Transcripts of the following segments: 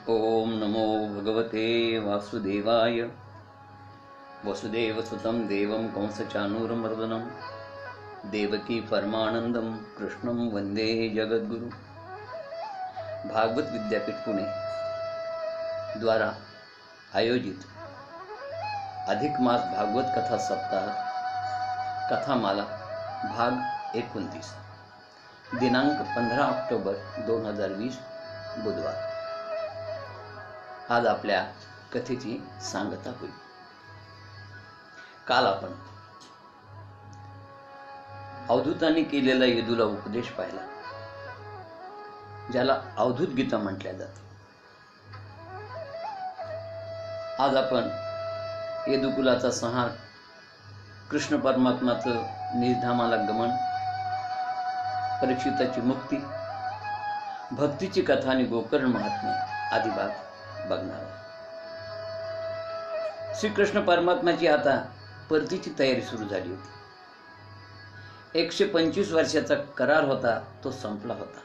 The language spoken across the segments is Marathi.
ओम नमो भगवते वासुदेवाय। वसुदेवसुतं देवं कंसचाणूरमर्दनं देवकी परमानंदं कृष्णं वंदे जगद्गुरु। भागवत विद्यापीठ पुणे द्वारा आयोजित अधिक मास भागवत कथा सप्ताह कथामाला भाग 29 दिनांक 15 ऑक्टोबर 2020 बुधवार। आज आपल्या कथेची सांगता होईल। काल आपण अवधूतांनी केलेला यदूला उपदेश पाहिला, ज्याला अवधूत गीता म्हटल्या जाते। आज आपण यदुकुलाचा संहार, कृष्ण परमात्माचं निजधामाला गमन, परीक्षिताची मुक्ती, भक्तीची कथा आणि गोकर्ण महात्म्य आदी भाग बघणार आहोत। श्रीकृष्ण परमात्म्याची आता परतीची तयारी सुरू झाली होती। 125 वर्षाचा करार होता, तो संपला होता।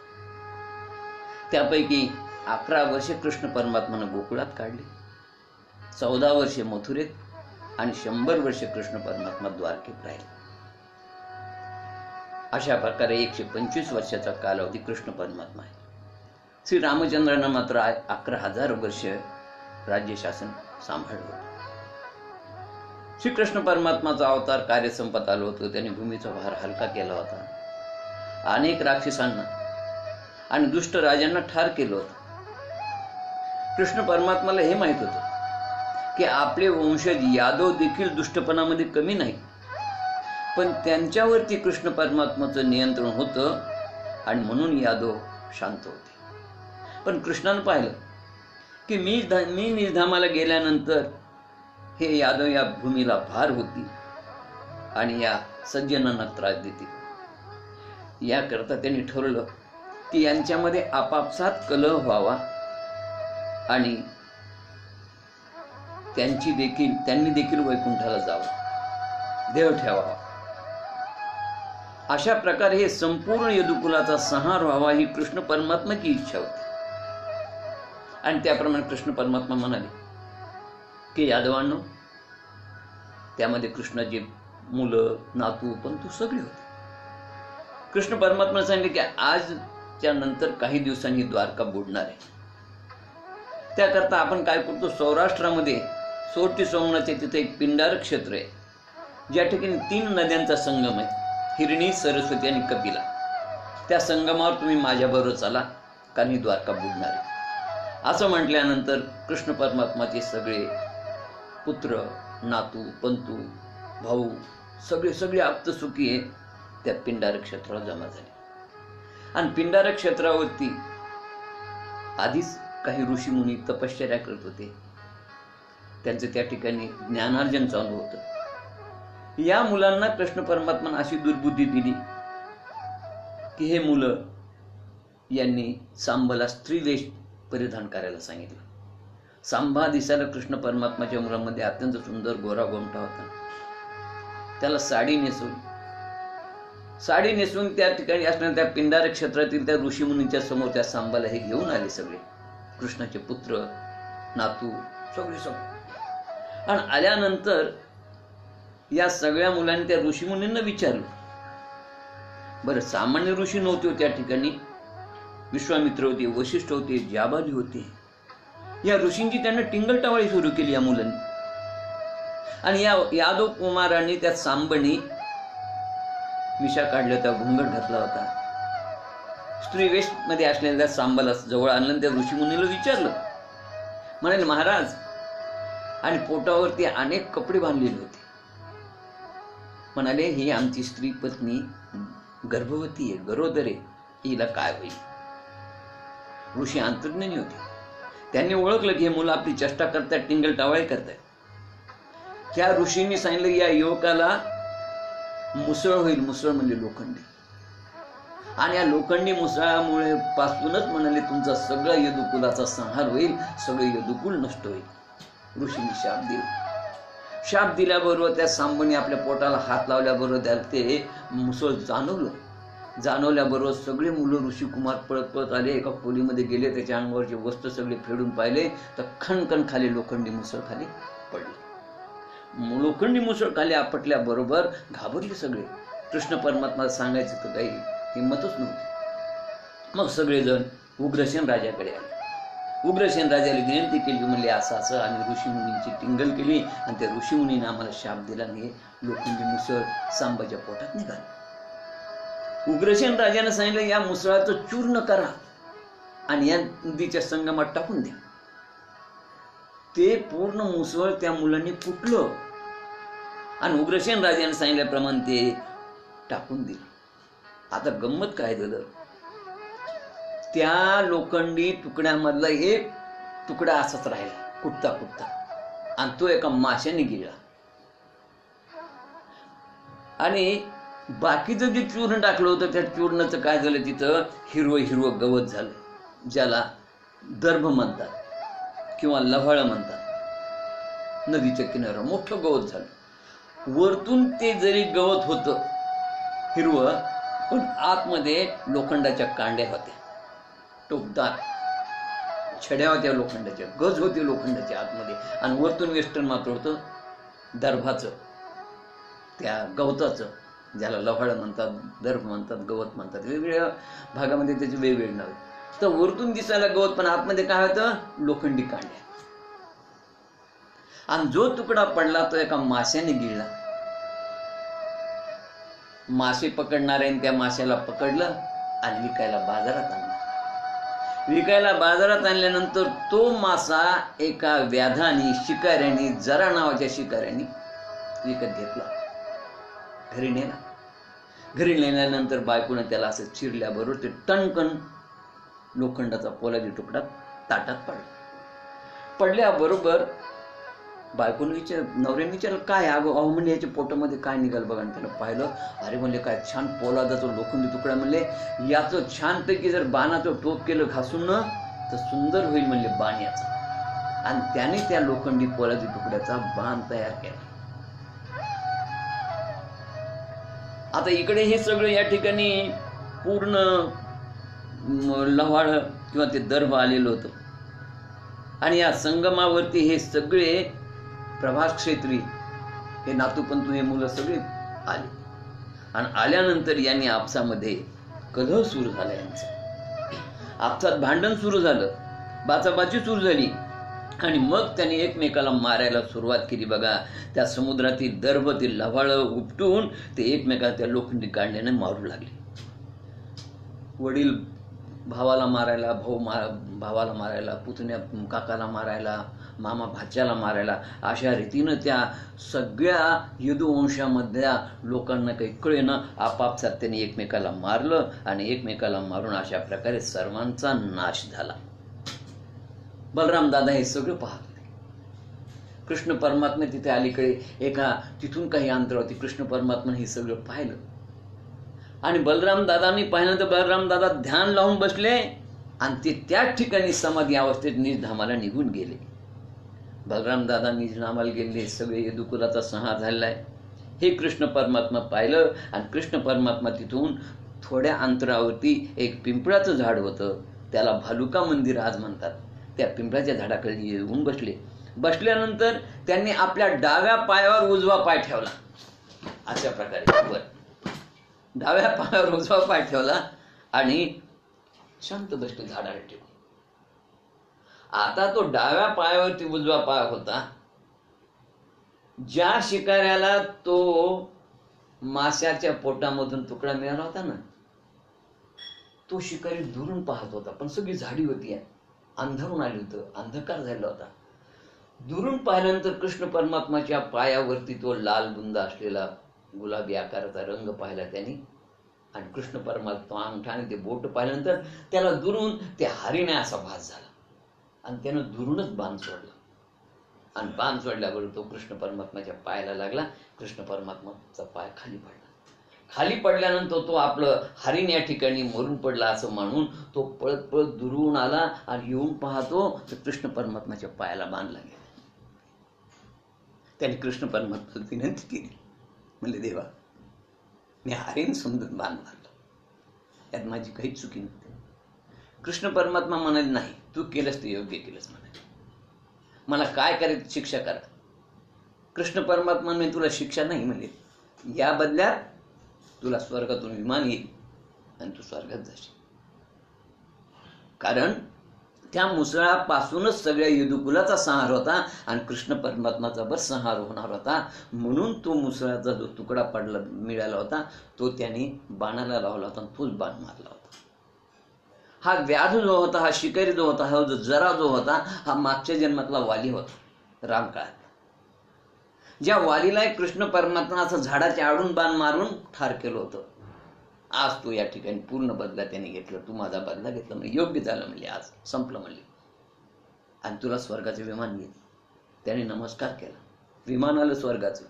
त्यापैकी 11 वर्षे कृष्ण परमात्म्याने गोकुळात काढली, 14 वर्षे मथुरेत आणि 100 वर्षे कृष्ण परमात्मा द्वारकेत राहिले। अशा प्रकारे 125 वर्षाचा कालावधी कृष्ण परमात्मा आहे। श्री रामचंद्रांना मात्र 11,000 वर्ष राज्य शासन सांभाळलं होतं। श्री कृष्ण परमात्माचा अवतार कार्य संपत आलं होतं। त्यांनी भूमीचा भार हलका केला होता, अनेक राक्षसांना आणि दुष्ट राजांना ठार केलं होतं। कृष्ण परमात्माला हे माहित होतं की आपले वंशज यादव देखील दुष्टपणामध्ये कमी नाही, पण त्यांच्यावरती कृष्ण परमात्माचं नियंत्रण होतं आणि म्हणून यादव शांत होते। पण कृष्णानं पाहिलं की मी निजधामाला गेल्यानंतर हे यादव या भूमीला भार होती आणि या सज्जनांना त्रास देतील। याकरता त्यांनी ठरवलं की यांच्यामध्ये आपापसात कलह व्हावा आणि त्यांनी देखील वैकुंठाला जावं, देह ठेवावा। अशा प्रकारे हे संपूर्ण यदुकुलाचा संहार व्हावा ही कृष्ण परमात्माची इच्छा होती। आणि त्याप्रमाणे कृष्ण परमात्मा म्हणाले की यादवांनो, त्यामध्ये कृष्णाची मुलं, नातू, पंतू सगळे होते। कृष्ण परमात्मा सांगितले की आजच्या नंतर काही दिवसांनी द्वारका बुडणार आहे। त्याकरता आपण काय करतो, सौराष्ट्रामध्ये सोरटी सोमनाथचे तिथे एक पिंडारक क्षेत्र आहे, ज्या ठिकाणी 3 नद्यांचा संगम आहे, हिरणी, सरस्वती आणि कपिला। त्या संगमावर तुम्ही माझ्याबरोबर चला, कारण ही द्वारका बुडणार आहे। असं म्हटल्यानंतर कृष्ण परमात्माचे सगळे पुत्र, नातू, पंतू, भाऊ सगळे आप्तसुखी आहे त्या पिंडारक क्षेत्रावर जमा झाले। आणि पिंडारक क्षेत्रावरती आधीच काही ऋषीमुनी तपश्चर्या करत होते, त्यांचं त्या ठिकाणी ज्ञानार्जन चालू होतं। या मुलांना कृष्ण परमात्माने अशी दुर्बुद्धी दिली की हे मुलं यांनी सांबाला स्त्रीवेश परिधान करायला सांगितलं। सांबा दिसायला कृष्ण परमात्माच्या मुलांमध्ये अत्यंत सुंदर गोरा गोमटा होता। त्याला साडी नेसून त्या ठिकाणी असणाऱ्या त्या पिंडारक क्षेत्रातील त्या ऋषीमुनींच्या समोर त्या सांबाला हे घेऊन आले, सगळे कृष्णाचे पुत्र, नातू सगळे। आणि आल्यानंतर या सगळ्या मुलांनी त्या ऋषीमुनींना विचारलं, बरं सामान्य ऋषी नव्हते त्या ठिकाणी, विश्वामित्र होते, वशिष्ठ होते, जाबाली होते। या ऋषींची त्यांना टिंगलटावाळी सुरू केली या मुलांनी। आणि या यादव कुमारांनी त्या सांबणी मिशा काढल्या होत्या, घुंगट घातला होता, स्त्रीवेश मध्ये असलेल्या सांबाला जवळ आणलं, त्या ऋषीमुनीला विचारलं, म्हणाले महाराज, आणि पोटावरती अनेक कपडे बांधलेले होते। म्हणाले ही आमची स्त्री पत्नी गर्भवती आहे, गरोदर आहे, हिला काय होईल? ऋषी अंतर्ज्ञानी होते, त्यांनी ओळखलं की हे मुलं आपली चेष्टा करतात, टिंगल टावाळी करतात। त्या ऋषींनी सांगितलं या युवकाला मुसळ होईल, मुसळ म्हणजे लोखंडी, आणि या लोखंडी मुसळामुळे पासूनच म्हणाले तुमचा सगळा यदुकुलाचा संहार होईल, सगळे यदुकुल नष्ट होईल। ऋषींनी शाप दिला। शाप दिल्याबरोबर त्या सांबणी आपल्या पोटाला हात लावल्याबरोबर त्याला ते मुसळ जाणवलं जाणवल्याबरोबर सगळे मुलं ऋषिकुमार पळत पळत आले, एका खोलीमध्ये गेले, त्याच्या अंगावरचे वस्त्र सगळे फेडून पाहिले तर खणखण खाली लोखंडी मुसळ खाली पडली. लोखंडी मुसळ खाली आपटल्याबरोबर घाबरले सगळे. कृष्ण परमात्मा सांगायचं तर काही हिंमतच नव्हती. मग सगळेजण उग्रसेन राजाकडे आले. उग्रसेन राजाला विनंती केली, म्हणले असं असं आम्ही ऋषीमुनींची टिंगल केली आणि त्या ऋषीमुनीने आम्हाला शाप दिला आणि लोखंडी मुसळ सांबाच्या पोटात निघाली. उग्रसेन राजाने सांगितलं, या मुसळाचं चूर्ण करा आणि या नदीच्या संगमात टाकून द्या. ते पूर्ण मुसळ त्या मुलांनी कुटलं आणि उग्रसेन राजाने सांगितल्याप्रमाणे ते टाकून दिलं. आता गंमत काय झालं, त्या लोखंडी तुकड्यामधला एक तुकडा असाच राहिला कुटता कुटता आणि तो एका माशाने गिळला. आणि बाकीचं जे चूर्ण टाकलं होतं त्या चूर्णाचं काय झालं, तिथं हिरवं हिरवं गवत झालं, ज्याला दर्भ म्हणतात किंवा लव्हाळ म्हणतात. नदीच्या किनाऱ्यावर मोठं गवत झालं. वरतून ते जरी गवत होतं हिरवं, पण आतमध्ये लोखंडाच्या कांड्या होत्या, टोकदार छड्या होत्या लोखंडाच्या, गज होते लोखंडाच्या आतमध्ये, आणि वरतून वेस्टर्न मात्र होतं दर्भाचं, त्या गवताचं, ज्याला लव्हाळ म्हणतात, दर्भ म्हणतात, गवत म्हणतात. वेगवेगळ्या भागामध्ये त्याचे वेगवेगळे नाव. तर वरतून दिसायला गवत, पण आतमध्ये काय होतं, लोखंडी कांड्या. आणि जो तुकडा पडला तो एका माशाने गिळला. मासे पकडणाऱ्याने त्या माशाला पकडलं आणि विकायला बाजारात आणलं. विकायला बाजारात आणल्यानंतर तो मासा एका व्याधाने, शिकाऱ्याने, जरा नावाच्या शिकाऱ्याने विकत घेतला, घरी नेला. घरी नेल्यानंतर बायकोने त्याला असं चिरल्याबरोबर ते टणकन लोखंडाचा पोलादी तुकडा ताटात पडला. पडल्याबरोबर बायकोने नवऱ्याने विचारलं, काय अहो म्हणजे याच्या पोटामध्ये काय निघालं बघा. त्याला पाहिलं, अरे म्हणले काय छान पोलादाचा लोखंडी तुकडा, म्हणले याचं छानपैकी जर बाणाचं टोप केलं घासून न तर सुंदर होईल म्हणले बाण याचा. आणि त्याने त्या लोखंडी पोलादी तुकड्याचा बाण तयार केला. आता इकडे हे सगळं या ठिकाणी पूर्ण लव्हाळ किंवा ते दर्भ आलेलं होतं. आणि या संगमावरती हे सगळे प्रभास क्षेत्री, हे नातूपंतू, हे मुलं सगळे आले. आणि आल्यानंतर यांनी आपसामध्ये कलह सुरू झाला. यांचं आपसात भांडण सुरू झालं, बाचाबाची सुरू झाली. आणि मग त्यांनी एकमेकाला मारायला सुरुवात केली. बघा, त्या समुद्रातील दर्भ, ते लव्हाळ उपटून ते एकमेकाला त्या लोखंडी कांड्याने मारू लागले. वडील भावाला मारायला, भावाला मारायला, पुतण्या काकाला मारायला, मामा भाच्याला मारायला, अशा रीतीनं त्या सगळ्या यदुवंशामधल्या लोकांना काही कळेना, आपापसात त्यांनी एकमेकाला मारलं आणि एकमेकाला मारून अशा प्रकारे सर्वांचा नाश झाला. बलराम दादा हे सगळं पाहत होते. कृष्ण परमात्मा तिथे अलीकडे एका तिथून काही अंतरावरती कृष्ण परमात्माने हे सगळं पाहिलं. आणि बलराम दादांनी पाहिल्यानंतर बलराम दादा ध्यान लावून बसले आणि ते त्याच ठिकाणी समाधी अवस्थेत निजधामाला निघून गेले. बलराम दादा निजधामाला गेले, सगळे यदुकुलाचा संहार झालेला आहे हे कृष्ण परमात्मा पाहिलं. आणि कृष्ण परमात्मा तिथून थोड्या अंतरावरती एक पिंपळाचं झाड होतं, त्याला भालुका मंदिर आज म्हणतात, त्या पिंपळाच्या झाडाकडे येऊन बसले. बसल्यानंतर त्यांनी आपल्या डाव्या पायावर उजवा पाय ठेवला, अशा प्रकारे वर डाव्या पायावर उजवा पाय ठेवला आणि शांत बसले झाडाला ठेवून. आता तो डाव्या पायावरती उजवा पाय होता. ज्या शिकाऱ्याला तो माशाच्या पोटामधून तुकडा मिळाला होता ना, तो शिकारी दुरून पाहत होता, पण सगळी झाडी होती, अंधारून आली होतं, अंधकार झाला होता. दुरून पाहिल्यानंतर कृष्ण परमात्माच्या पायावरती तो लाल बुंदा असलेला गुलाबी आकाराचा रंग पाहिला त्यांनी. आणि कृष्ण परमात्मा अंगठाने ते बोट पाहिल्यानंतर त्याला दुरून ते हरिणे असा भास झाला आणि त्यानं दुरूनच बाण सोडला. आणि बाण सोडल्याबरोबर तो कृष्ण परमात्माच्या पायाला लागला. कृष्ण परमात्माचा पाय खाली पडला. खाली पडल्यानंतर तो आपलं हरिण या ठिकाणी मरून पडला असं म्हणून तो पळत पळत दुरून आला आणि येऊन पाहतो तर कृष्ण परमात्माच्या पायाला बांधला गेला. त्याने कृष्ण परमात्मा विनंती केली, म्हणले देवा, मी हरिण समजून बाण मारलं, यात माझी काही चुकी नव्हती. कृष्ण परमात्मा म्हणाले नाही, तू केलंस ते योग्य केलंस म्हणाले, मला काय करायचं शिक्षा करा. कृष्ण परमात्मा म्हणे तुला शिक्षा नाही म्हणे, या बदल्यात तुला स्वर्गातून विमान येईल आणि तू स्वर्गात जाशील. कारण त्या मुसळापासूनच सगळ्या यदुकुलाचा संहार होता आणि कृष्ण परमात्माचा बर संहार होणार होता. म्हणून तो मुसळाचा जो तुकडा पडला मिळाला होता तो त्याने बाणाला लावला होता, तोच बाण मारला होता. हा व्याध जो होता, हा शिकारी जो होता, हा जो जरा जो होता, हा मागच्या जन्मातला वाली होता रामकाळात. ज्या वालीला कृष्ण परमात्माचं झाडाच्या आडून बाण मारून ठार केलं होतं, आज तू या ठिकाणी पूर्ण बदला त्याने घेतला. तू माझा बदला घेतला म्हणजे योग्य झालं म्हणले, आज संपलं म्हणले आणि तुला स्वर्गाचे विमान घेतलं. त्याने नमस्कार केला, विमान आलं स्वर्गाचं.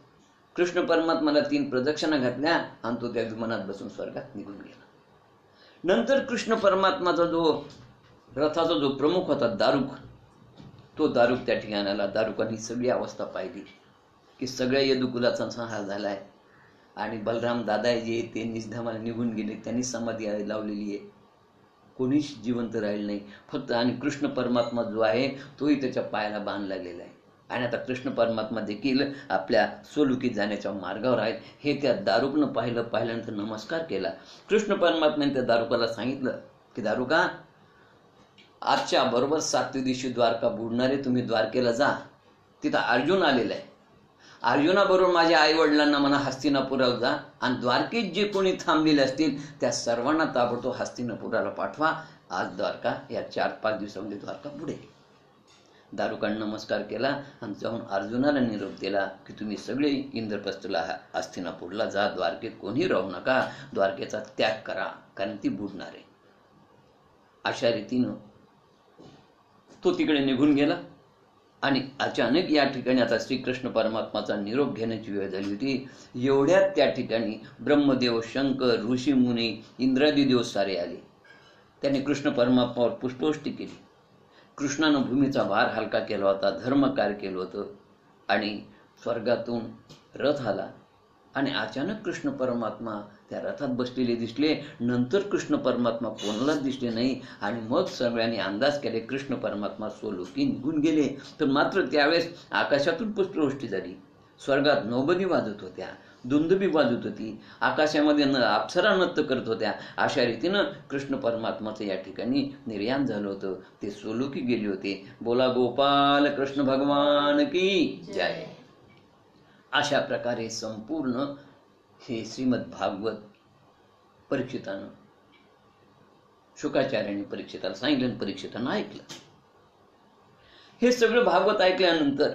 कृष्ण परमात्माला 3 प्रदक्षिणा घातल्या आणि तो त्या विमानात बसून स्वर्गात निघून गेला. नंतर कृष्ण परमात्माचा जो रथाचा जो प्रमुख होता दारुक, तो दारुक त्या ठिकाणी आला. दारुकांनी सगळी अवस्था पाहिली की सगळ्या यदुकुलाचा संहार झालाय आणि बलराम दादा जे ते निजधामाला निघून गेले, त्यांनी समाधी लावलेली आहे, कोणीच जिवंत राहिलं नाही फक्त. आणि कृष्ण परमात्मा जो आहे तोही त्याच्या पायाला बांध लागलेला आहे आणि आता कृष्ण परमात्मा देखील आपल्या सोलुकीत जाण्याच्या मार्गावर आहेत. हे त्या दारुकनं पाहिल्यानंतर नमस्कार केला. कृष्ण परमात्म्याने त्या दारुकाला सांगितलं की दारुका, आजच्या बरोबर 7व्या दिवशी द्वारका बुडणारे, तुम्ही द्वारकेला जा. तिथं अर्जुन आलेला आहे, अर्जुनाबरोबर माझ्या आई वडिलांना म्हणा हस्तिनापुराला जा आणि द्वारकेत जे कोणी थांबलेले असतील त्या सर्वांना ताबडतोब हस्तिनापुराला पाठवा. आज द्वारका या 4-5 दिवसामध्ये द्वारका बुडेल. दारुकांनी नमस्कार केला आणि जाऊन अर्जुनाला निरोप दिला की तुम्ही सगळे इंद्रप्रस्थला हस्तिनापूरला जा, द्वारकेत कोणी राहू नका, द्वारकेचा त्याग करा कारण ती बुडणार आहे. अशा रीतीनं तो तिकडे निघून गेला आणि अचानक या ठिकाणी आता श्रीकृष्ण परमात्माचा निरोप घेण्याची वेळ झाली होती. एवढ्यात त्या ठिकाणी ब्रह्मदेव, शंकर, ऋषीमुनी, इंद्रादी देव सारे आले. त्यांनी कृष्ण परमात्मावर पुष्पवृष्टी केली. कृष्णानं भूमीचा भार हलका केला होता, धर्मकार्य केलं होतं आणि स्वर्गातून रथ आला आणि अचानक कृष्ण परमात्मा त्या रथात बसलेले दिसले. नंतर कृष्ण परमात्मा कोणालाच दिसले नाही आणि मग सगळ्यांनी अंदाज केले कृष्ण परमात्मा सोलोकी निघून गेले. तर मात्र त्यावेळेस आकाशातून पुष्पवृष्टी झाली, स्वर्गात नौबदी वाजत होत्या, दुंदुबी वाजत होती, आकाशामध्ये अप्सरा नृत्य करत होत्या. अशा रीतीनं कृष्ण परमात्माचं या ठिकाणी निर्याण झालं होतं. ते सोलोकी गेले होते. बोला गोपाल कृष्ण भगवान की जय. अशा प्रकारे संपूर्ण हे श्रीमद भागवत परीक्षितानं, शुकाचार्यांनी परीक्षिताला सांगितलं आणि परीक्षितानं ऐकलं. हे सगळं भागवत ऐकल्यानंतर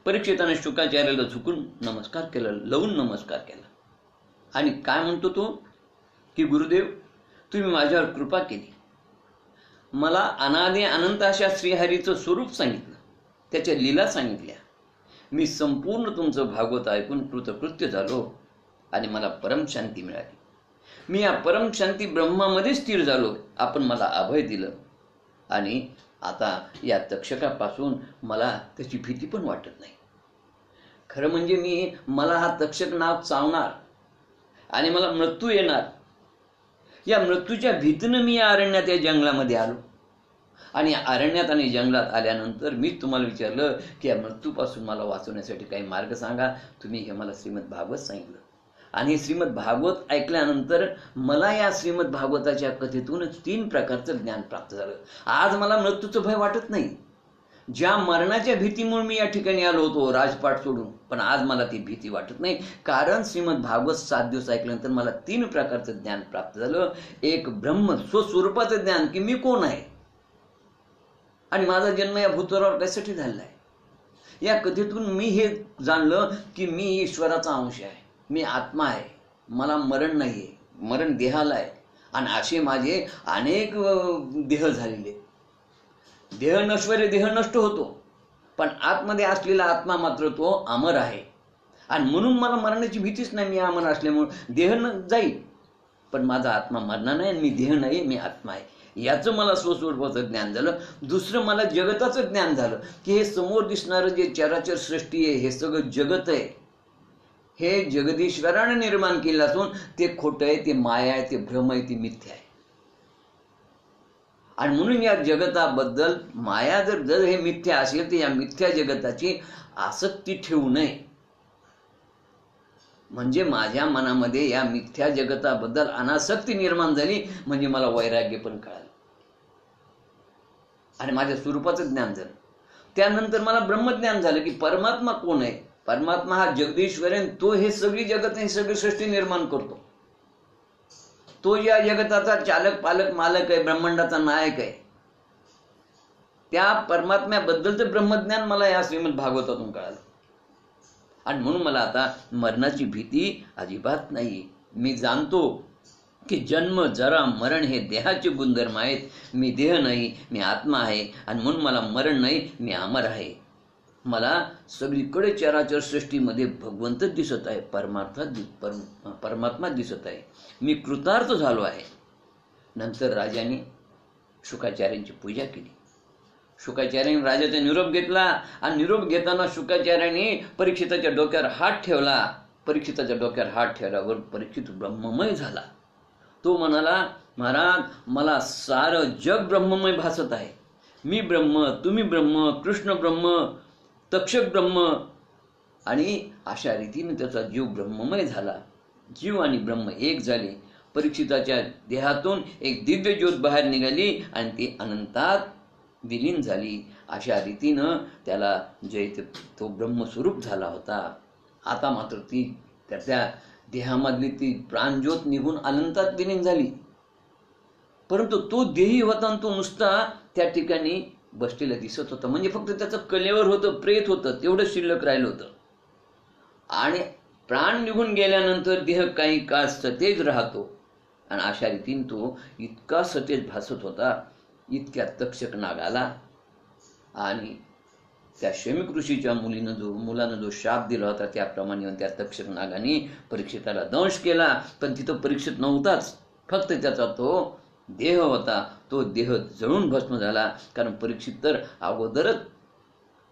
परीक्षिताने शुकाचार्याला झुकून नमस्कार केला, लवून नमस्कार केला आणि काय म्हणतो तो की गुरुदेव, तुम्ही माझ्यावर कृपा केली, मला अनादि अनंत अशा श्रीहरीचं स्वरूप सांगितलं, त्याच्या लीला सांगितल्या, मी संपूर्ण तुमचं भागवत ऐकून कृतकृत्य झालो आणि मला परमशांती मिळाली. मी या परमशांती ब्रह्मामध्ये स्थिर झालो. आपण मला अभय दिलं आणि आता या तक्षकापासून मला त्याची भीती पण वाटत नाही. खरं म्हणजे मला हा तक्षक नाव चावणार आणि मला मृत्यू येणार, या मृत्यूच्या भीतीनं मी या अरण्यात, या जंगलामध्ये आलो आणि अरण्यात आणि जंगलात आल्यानंतर मी तुम्हाला विचारलं की या मृत्यूपासून मला वाचवण्यासाठी काही मार्ग सांगा. तुम्ही हे मला श्रीमद भागवत सांगितलं आणि हे श्रीमद भागवत ऐकल्यानंतर मला या श्रीमद भागवताच्या कथेतूनच 3 प्रकारचं ज्ञान प्राप्त झालं. आज मला मृत्यूचं भय वाटत नाही. ज्या मरणाच्या भीतीमुळे मी या ठिकाणी आलो होतो राजपाट सोडून, पण आज मला ती भीती वाटत नाही कारण श्रीमद भागवत 7 दिवस ऐकल्यानंतर मला 3 प्रकारचं ज्ञान प्राप्त झालं. एक ब्रह्म स्वस्वरूपाचं ज्ञान की मी कोण आहे आणि माझा जन्म या भूतलावर कशासाठी झालेला आहे. या कथेतून मी हे जाणलं की मी ईश्वराचा अंश आहे, मी आत्मा आहे, मला मरण नाहीये, मरण देहाला आहे आणि असे माझे अनेक देह झालेले. देह नश्वर आहे, देह नष्ट होतो, पण आतमध्ये असलेला आत्मा मात्र तो अमर आहे आणि म्हणून मला मरणाची भीतीच नाही. मी अमर असल्यामुळे देह जाईल पण माझा आत्मा मरणार नाही. मी देह नाही, मी आत्मा आहे, याचं मला स्वस्वरूपाचं ज्ञान झालं. दुसरं मला जगताचं ज्ञान झालं की हे समोर दिसणारं जे चराचर सृष्टी आहे हे सगळं जगत आहे. हे जगदीश्वराने निर्माण केलं असून ते खोटं आहे, ते माया आहे, ते भ्रम आहे, ती मिथ्या आहे. आणि म्हणून या जगताबद्दल माया जर हे मिथ्या असेल तर या मिथ्या जगताची आसक्ती ठेवू नये. म्हणजे माझ्या मनामध्ये या मिथ्या जगताबद्दल अनासक्ती निर्माण झाली म्हणजे मला वैराग्य पण कळालं आणि माझ्या स्वरूपाचं ज्ञान झालं. त्यानंतर मला ब्रह्मज्ञान झालं की परमात्मा कोण आहे. परमात्मा हा जगदीश्वर आहे. तो हे सगळी जगत, हे सगळी सृष्टी निर्माण करतो. तो या जगताचा चालक, पालक, मालक आहे, ब्रह्मांडाचा नायक आहे. त्या परमात्म्याबद्दलचं ब्रह्मज्ञान मला या श्रीमद भागवतातून कळालं. आणि म्हणून मला आता मरणाची भीती अजिबात नाही. मी जाणतो की जन्म, जरा, मरण हे देहाचे गुणधर्म आहेत. मी देह नाही, मी आत्मा आहे. आणि म्हणून मला मरण नाही, मी अमर आहे. मला सगळीकडे चराचर सृष्टीमध्ये भगवंतच दिसत आहे, परमात्मा दिसत आहे. मी कृतार्थ झालो आहे. नंतर राजाने शुकाचार्यांची पूजा केली. शुकाचार्याने राजाचा निरोप घेतला आणि निरोप घेताना शुकाचार्याने परीक्षिताच्या डोक्यावर हात ठेवला. परीक्षिताच्या डोक्यावर हात ठेवल्यावर परीक्षित ब्रह्ममय झाला. तो म्हणाला, महाराज, मला सारं जग ब्रह्ममय भासत आहे. मी ब्रह्म, तुम्ही ब्रह्म, कृष्ण ब्रह्म, तक्षक ब्रह्म. आणि अशा रीतीने त्याचा जीव ब्रह्ममय झाला. जीव आणि ब्रह्म एक झाले. परीक्षिताच्या देहातून एक दिव्य ज्योत बाहेर निघाली आणि ती अनंतात विलीन झाली. अशा रीतीनं त्याला जे तो ब्रह्मस्वरूप झाला होता. आता मात्र ती त्या देहामधली ती प्राणज्योत निघून अनंतात विलीन झाली. परंतु तो देही होता आणि तो नुसता त्या ठिकाणी बसलेला दिसत होता. म्हणजे फक्त त्याचं कलेवर होतं, प्रेत होतं, तेवढं शिल्लक राहिलं होतं. आणि प्राण निघून गेल्यानंतर देह काही काळ सतेज राहतो. आणि अशा रीतीने तो इतका सतेज भासत होता. इतक्या तक्षक नाग आला आणि त्या शमीक ऋषीच्या मुलानं जो शाप दिला होता त्याप्रमाणे त्या तक्षक नागाने परीक्षिताला दंश केला. पण तिथं परीक्षित नव्हताच, फक्त त्याचा तो देह होता. तो देह जळून भस्म झाला. कारण परीक्षित तर अगोदरच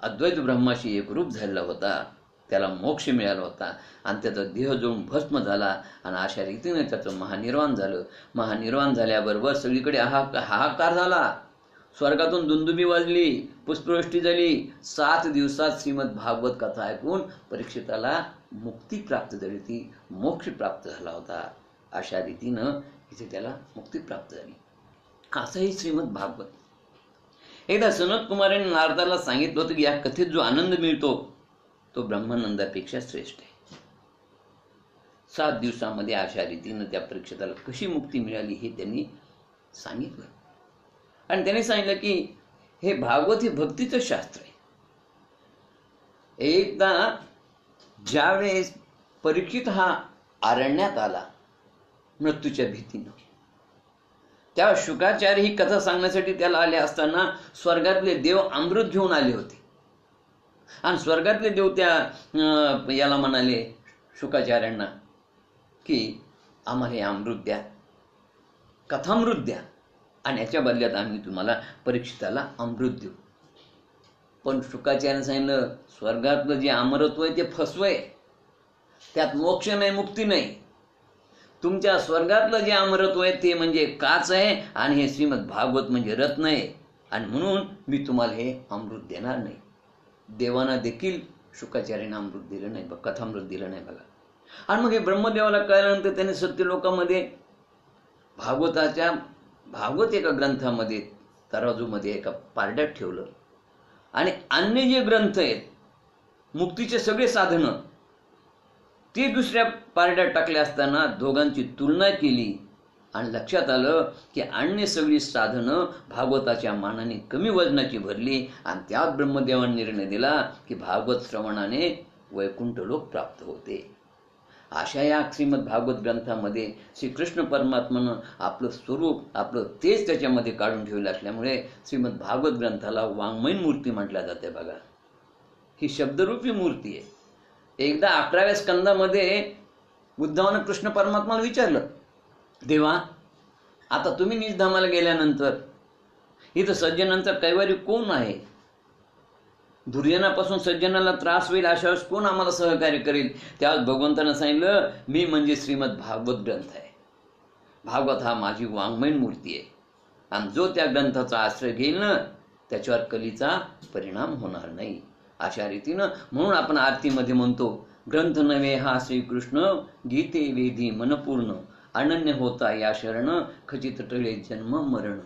अद्वैत ब्रह्माशी एकरूप झालेला होता, त्याला मोक्ष मिळाला होता आणि त्याचा देह जळून भस्म झाला. आणि अशा रीतीने त्याचं महानिर्वाण झालं. महानिर्वाण झाल्याबरोबर सगळीकडे हाहाकार झाला. स्वर्गातून दुंदुबी वाजली, पुष्पवृष्टी झाली. 7 दिवसात श्रीमद भागवत कथा ऐकून परीक्षिताला मुक्ती प्राप्त झाली, ती मोक्ष प्राप्त झाला होता. अशा रीतीनं इथे त्याला मुक्ती प्राप्त झाली. असंही श्रीमद भागवत. एकदा सनत कुमारांनी नारदाला सांगितलं होतं की या कथेत जो आनंद मिळतो तो ब्रह्मानंदापेक्षा श्रेष्ठ आहे. 7 दिवसामध्ये अशा रीतीनं त्या परीक्षिताला कशी मुक्ती मिळाली हे त्यांनी सांगितलं. आणि त्यांनी सांगितलं की हे भागवत हे भक्तीचं शास्त्र आहे. एकदा ज्यावेळेस परीक्षित हा अरण्यात आला मृत्यूच्या भीतीनं, तेव्हा शुकाचार्य ही कथा सांगण्यासाठी त्याला आले असताना स्वर्गातले देव अमृत घेऊन आले होते. आणि स्वर्गातले देव त्या याला म्हणाले शुकाचार्यांना की आम्हाला हे अमृत द्या, कथामृत द्या, आणि याच्या बदल्यात आम्ही तुम्हाला परीक्षिताला अमृत देऊ. पण शुकाचार्याने सांगितलं स्वर्गातलं जे अमरत्व आहे ते फसवं आहे, त्यात मोक्ष नाही, मुक्ती नाही. तुमच्या स्वर्गातलं जे अमरत्व आहे ते म्हणजे काच आहे आणि हे श्रीमद भागवत म्हणजे रत्न आहे. आणि म्हणून मी तुम्हाला हे अमृत देणार नाही. देवांना देखील शुकाचार्याने अमृत दिलं नाही, कथामृत दिलं नाही बघा. आणि मग हे ब्रह्मदेवाला कळल्यानंतर त्याने सत्यलोकामध्ये भागवत एका ग्रंथामध्ये तराजूमध्ये एका पारड्यात ठेवलं आणि अन्य जे ग्रंथ आहेत मुक्तीचे सगळे साधनं ते दुसऱ्या पारड्यात टाकले असताना दोघांची तुलना केली आणि लक्षात आलं की अन्य सगळी साधनं भागवताच्या मानाने कमी वजनाची भरली. आणि त्यात ब्रह्मदेवाने निर्णय दिला की भागवत श्रवणाने वैकुंठ लोक प्राप्त होते. अशा या श्रीमद भागवत ग्रंथामध्ये श्रीकृष्ण परमात्मानं आपलं स्वरूप, आपलं तेज त्याच्यामध्ये काढून ठेवलं असल्यामुळे श्रीमद भागवत ग्रंथाला वाङ्मयीन मूर्ती म्हटल्या जाते बघा. ही शब्दरूपी मूर्ती आहे. एकदा 11व्या स्कंदामध्ये उद्धवानं कृष्ण परमात्माला विचारलं, देवा आता तुम्ही निजधामाला गेल्यानंतर इथं सज्जनांचा कैवारी कोण आहे? दुर्जनापासून सज्जनाला त्रास होईल अशा वेळेस कोण आम्हाला सहकार्य करेल? त्यावेळेस भगवंतानं सांगितलं, मी म्हणजे श्रीमद भागवत ग्रंथ आहे. भागवत हा माझी वाङ्मयीन मूर्ती आहे, आणि जो त्या ग्रंथाचा आश्रय घेईल ना त्याच्यावर कलीचा परिणाम होणार नाही. अशा रीतीनं म्हणून आपण आरतीमध्ये म्हणतो, ग्रंथ नव्हे हा श्रीकृष्ण, गीते वेदी मनपूर्ण, अनन्य होता या शरण, खचित टळे जन्म मरण.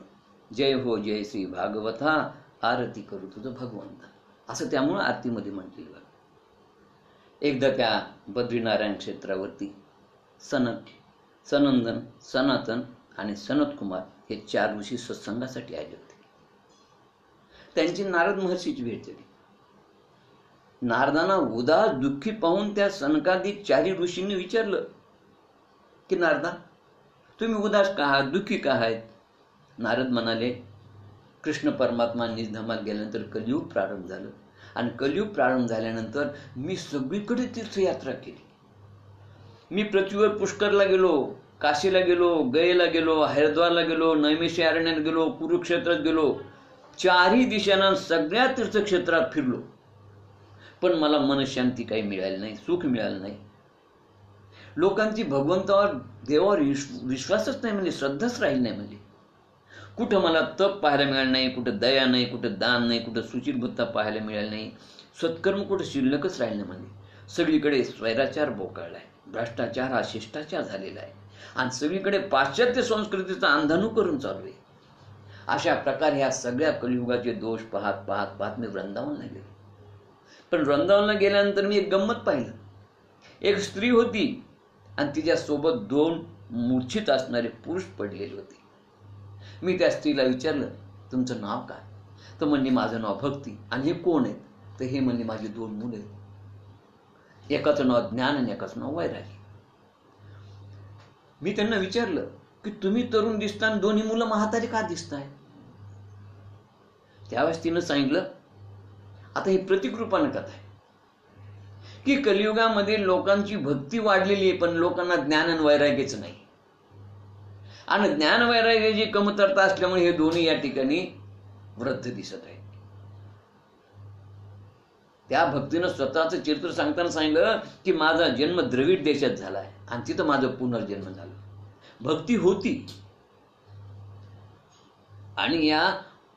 जय हो जय श्री भागवता, आरती करू तुझं भगवंता. असं त्यामुळं आरतीमध्ये म्हटलेलं बघा. एकदा त्या बद्रीनारायण क्षेत्रावरती सनंदन, सनातन आणि सनत कुमार हे 4 ऋषी सत्संगासाठी आले होते. त्यांची नारद महर्षीची भेट झाली. नारदांना उदास दुःखी पाहून त्या सनकादिक 4 ऋषींनी विचारलं की नारदा, तुम्ही उदास का आहात, दुःखी का आहेत? नारद म्हणाले, कृष्ण परमात्मा निजधामात गेल्यानंतर कलियुग प्रारंभ झालं, आणि कलियुग प्रारंभ झाल्यानंतर मी सगळीकडे तीर्थयात्रा केली. मी पृथ्वीवर पुष्करला गेलो, काशीला गेलो, गयेला गेलो, हरिद्वारला गेलो, नैमिषी अरण्यात गेलो, कुरुक्षेत्रात गेलो, 4ही दिशांना सगळ्या तीर्थक्षेत्रात फिरलो, पण मला मनशांती काही मिळाली नाही, सुख मिळालं नाही. लोकांची भगवंतावर, देवावर विश्वासच नाही, म्हणजे श्रद्धाच राहील नाही. म्हणजे कुठं मला तप पाहायला मिळालं नाही, कुठं दया नाही, कुठं दान नाही, कुठं सुचिरभुत्ता पाहायला मिळालं नाही, सत्कर्म कुठं शिल्लकच राहिलं नाही. म्हणजे सगळीकडे स्वैराचार बोकाळलाय, भ्रष्टाचार हा शिष्टाचार झालेला आहे, आणि सगळीकडे पाश्चात्य संस्कृतीचा अंधानुकरण चालू आहे. अशा प्रकारे ह्या सगळ्या कलियुगाचे दोष पाहत पाहत पाहत मी वृंदावनला गेलो. पण वृंदावनला गेल्यानंतर मी एक गंमत पाहिलं. एक स्त्री होती आणि तिच्यासोबत 2 मूर्छित असणारे पुरुष पडलेले होते. मी त्या स्त्रीला विचारलं, तुमचं नाव काय? तर म्हणली, माझं नाव भक्ती. आणि हे कोण आहेत? तर हे म्हणले, माझी 2 मुलं आहेत, एकाचं नाव ज्ञान आणि एकाचं नाव वैरागी. मी त्यांना विचारलं की तुम्ही तरुण दिसता आणि 2ही मुलं म्हातारी का दिसताय? त्यावेळेस तिनं सांगितलं, आता ही प्रतिकृपानं कथा आहे की कलियुगामध्ये लोकांची भक्ती वाढलेली आहे, पण लोकांना ज्ञान आणि वैराग्यच नाही, आणि ज्ञान वैराग्याची कमतरता असल्यामुळे हे दोन्ही या ठिकाणी वृद्ध दिसत आहेत. त्या भक्तीनं स्वतःचं चरित्र सांगताना सांगितलं की माझा जन्म द्रविड देशात झाला आहे, आणि तिथं माझं पुनर्जन्म झाला. भक्ती होती, आणि या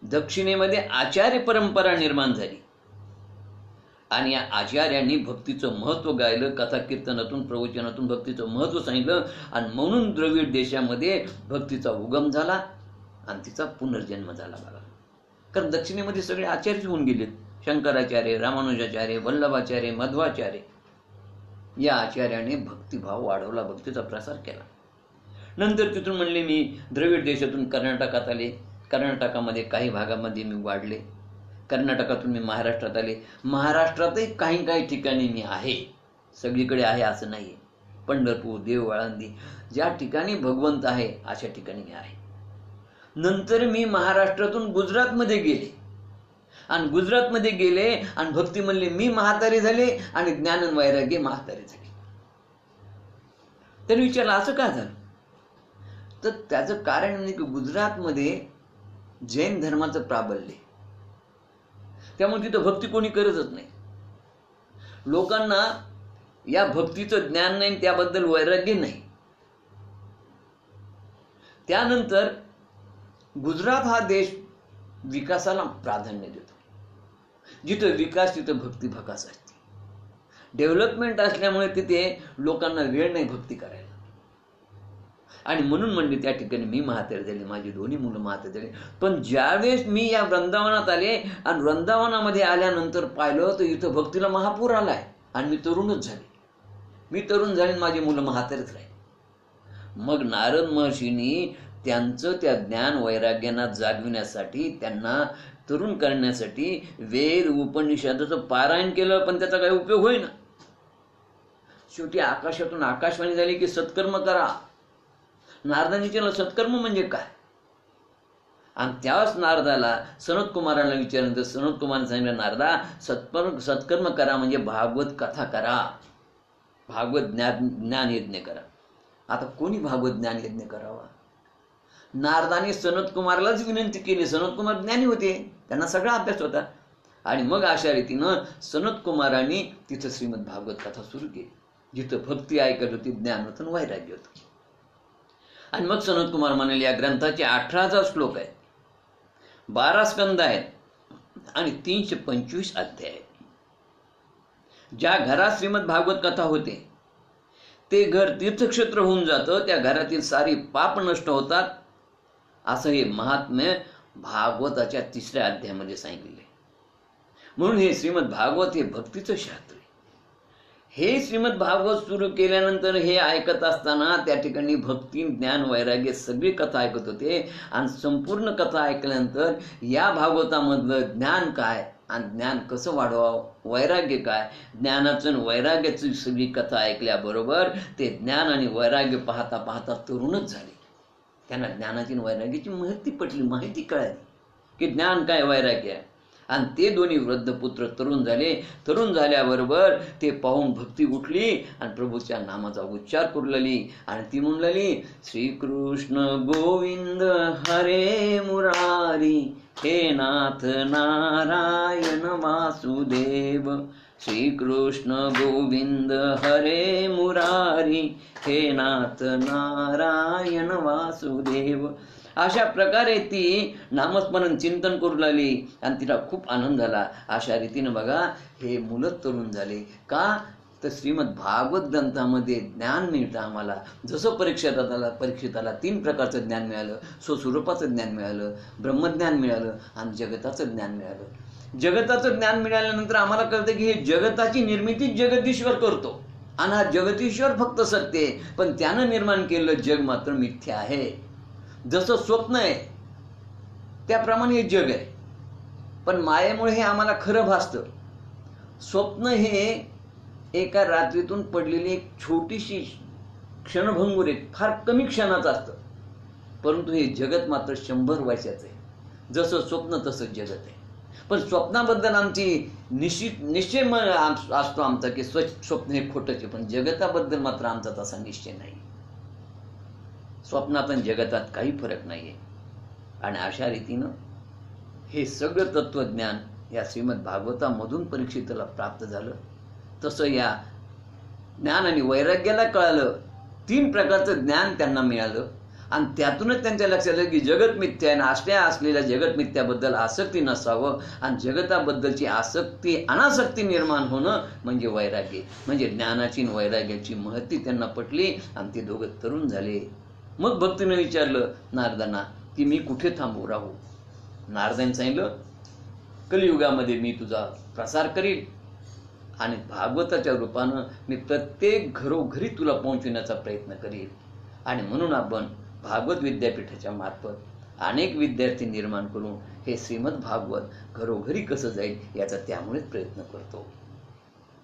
दक्षिणेमध्ये आचार्य परंपरा निर्माण झाली, आणि या आचार्यांनी भक्तीचं महत्व गायलं, कथा कीर्तनातून, प्रवचनातून भक्तीचं महत्व सांगितलं, आणि म्हणून द्रविड देशामध्ये भक्तीचा उगम झाला आणि तिचा पुनर्जन्म झाला. बघा, कारण दक्षिणेमध्ये सगळे आचार्य होऊन गेलेत. शंकराचार्य, रामानुजाचार्य, वल्लभाचार्य, मध्वाचार्य, या आचार्याने भक्तिभाव वाढवला, भक्तीचा प्रसार केला. नंतर तिथून म्हणले मी द्रविड देशातून कर्नाटकात आले, कर्नाटकामध्ये काही भागामध्ये मी वाढले, कर्नाटकातून मी महाराष्ट्रात आले. महाराष्ट्रातही काही काही ठिकाणी मी आहे, सगळीकडे आहे असं नाही. पंढरपूर, देव, आळंदी, ज्या ठिकाणी भगवंत आहे अशा ठिकाणी मी आहे. नंतर मी महाराष्ट्रातून गुजरातमध्ये गेले, आणि गुजरातमध्ये गेले आणि भक्ती म्हणले मी म्हातारे झाले, आणि ज्ञान आणि वैराग्य म्हातारे झाले. त्यांनी विचारलं असं का झालं? तर त्याचं कारण म्हणजे की गुजरातमध्ये जैन धर्माचं प्राबल्य, त्यामुळे तिथं भक्ती कोणी करतच नाही. लोकांना या भक्तीचं ज्ञान नाही, त्याबद्दल वैराग्य नाही. त्यानंतर गुजरात हा देश विकासाला प्राधान्य देतो. जिथं विकास तिथं भक्ती भकास असते. डेव्हलपमेंट असल्यामुळे तिथे लोकांना वेळ नाही भक्ती करायला, आणि म्हणून म्हणले त्या ठिकाणी मी म्हातारे झाले, माझी 2ही मुलं म्हातारे झाले. पण ज्यावेळेस मी या वृंदावनात आले, आणि वृंदावनामध्ये आल्यानंतर पाहिलं तर इथं भक्तीला महापूर आलाय, आणि मी तरुणच झाले. मी तरुण झाले, माझी मुलं म्हातारेच राहिले. मग नारद महर्षींनी त्यांचं त्या ज्ञान वैराग्यांना जागविण्यासाठी, त्यांना तरुण करण्यासाठी वेद उपनिषदाचं पारायण केलं, पण त्याचा काही उपयोग होईना. शेवटी आकाशातून आकाशवाणी झाली की सत्कर्म करा. नारदांनी विचारलं सत्कर्म म्हणजे काय? आणि त्यावेळेस नारदाला सनत कुमारांना विचारल्यानंतर सनत कुमारांनी सांगितलं, नारदा सत्कर्म करा म्हणजे भागवत कथा करा, भागवत ज्ञान यज्ञ करा. आता कोणी भागवत ज्ञान यज्ञ करावा? नारदाने सनत कुमारलाच विनंती केली. सनत कुमार ज्ञानी होते, त्यांना सगळा अभ्यास होता. आणि मग अशा रीतीनं सनत कुमारांनी तिथं श्रीमद भागवत कथा सुरू केली, जिथं भक्ती ऐकत होती, ज्ञान होतं, वैराग्य होतं. आणि मग सनत कुमार म्हणाले, या ग्रंथाचे 18,000 श्लोक आहेत, 12 स्कंद आहेत आणि 325 अध्याय आहेत. ज्या घरात श्रीमद भागवत कथा होते ते घर तीर्थक्षेत्र होऊन जातं, त्या घरातील सारी पाप नष्ट होतात, असं हे महात्म्य भागवताच्या 3ऱ्या अध्यायामध्ये सांगितले. म्हणून हे श्रीमद भागवत हे भक्तीचं शास्त्र आहे. हे श्रीमद भागवत सुरू केल्यानंतर हे ऐकत असताना त्या ठिकाणी भक्ती, ज्ञान, वैराग्य सगळी कथा ऐकत होते. आणि संपूर्ण कथा ऐकल्यानंतर या भागवतामधलं ज्ञान काय आणि ज्ञान कसं वाढवावं, वैराग्य काय, ज्ञानाचं आणि वैराग्याची सगळी कथा ऐकल्याबरोबर ते ज्ञान आणि वैराग्य पाहता पाहता तरुणच झाले. त्यांना ज्ञानाची आणि वैराग्याची माहिती पटली, माहिती कळाली की ज्ञान काय, वैराग्य आहे. आणि ते दोन्ही वृद्ध पुत्र तरुण झाले. तरुण झाल्याबरोबर ते पाहून भक्ती उठली आणि प्रभूच्या नामाचा उच्चार करू लागली. आणि ती म्हणू लागली, श्रीकृष्ण गोविंद हरे मुरारी, हे नाथ नारायण वासुदेव. श्रीकृष्ण गोविंद हरे मुरारी, हे नाथ नारायण वासुदेव. अशा प्रकारे ती नामस्मरण चिंतन करू लागली आणि तिला खूप आनंद झाला. अशा रीतीनं बघा हे मुलं तरुण झाले. का तर श्रीमद भागवत ग्रंथामध्ये ज्ञान मिळतं आम्हाला. जसं परीक्षिताला 3 प्रकारचं ज्ञान मिळालं, स्वस्वरूपाचं ज्ञान मिळालं, ब्रह्मज्ञान मिळालं आणि जगताचं ज्ञान मिळालं. जगताचं ज्ञान मिळाल्यानंतर आम्हाला कळतं की हे जगताची निर्मिती जगदीश्वर करतो आणि हा जगदीश्वर फक्त सत्य आहे, पण त्यानं निर्माण केलेलं जग मात्र मिथ्या आहे. जसं स्वप्न आहे त्याप्रमाणे हे जग आहे, पण मायेमुळे हे आम्हाला खरं भासतं. स्वप्न हे एका रात्रीतून पडलेली एक छोटीशी क्षणभंगूर आहे, फार कमी क्षणाचं असतं. परंतु हे जगत मात्र 100 वर्षाचं आहे. जसं स्वप्न तसं जगत आहे. पण स्वप्नाबद्दल आमची निश्चय असतो आमचा की स्वप्न हे खोटंच आहे, पण जगताबद्दल मात्र आमचा तसा निश्चय नाही. स्वप्नात आणि जगतात काही फरक नाहीये. आणि अशा रीतीनं हे सगळं तत्वज्ञान या श्रीमद भागवतामधून परीक्षिताला प्राप्त झालं. तसं या ज्ञान आणि वैराग्याला कळालं. 3 प्रकारचं ज्ञान त्यांना मिळालं आणि त्यातूनच त्यांच्या लक्षात आलं की जगत मिथ्या आहे. असलेल्या जगत मिथ्याबद्दल आसक्ती नसावं आणि जगताबद्दलची आसक्ती अनासक्ती निर्माण होणं म्हणजे वैराग्य, म्हणजे ज्ञानाची आणि वैराग्याची महती त्यांना पटली आणि ते दोघं तरुण झाले. मग भक्तीनं विचारलं नारदांना की मी कुठे थांबू राहू. नारदांनी सांगितलं, कलियुगामध्ये मी तुझा प्रसार करील आणि भागवताच्या रूपानं मी प्रत्येक घरोघरी तुला पोहोचविण्याचा प्रयत्न करील. आणि म्हणून आपण भागवत विद्यापीठाच्या मार्फत अनेक विद्यार्थी निर्माण करून हे श्रीमद भागवत घरोघरी कसं जाईल याचा त्यामुळेच प्रयत्न करतो.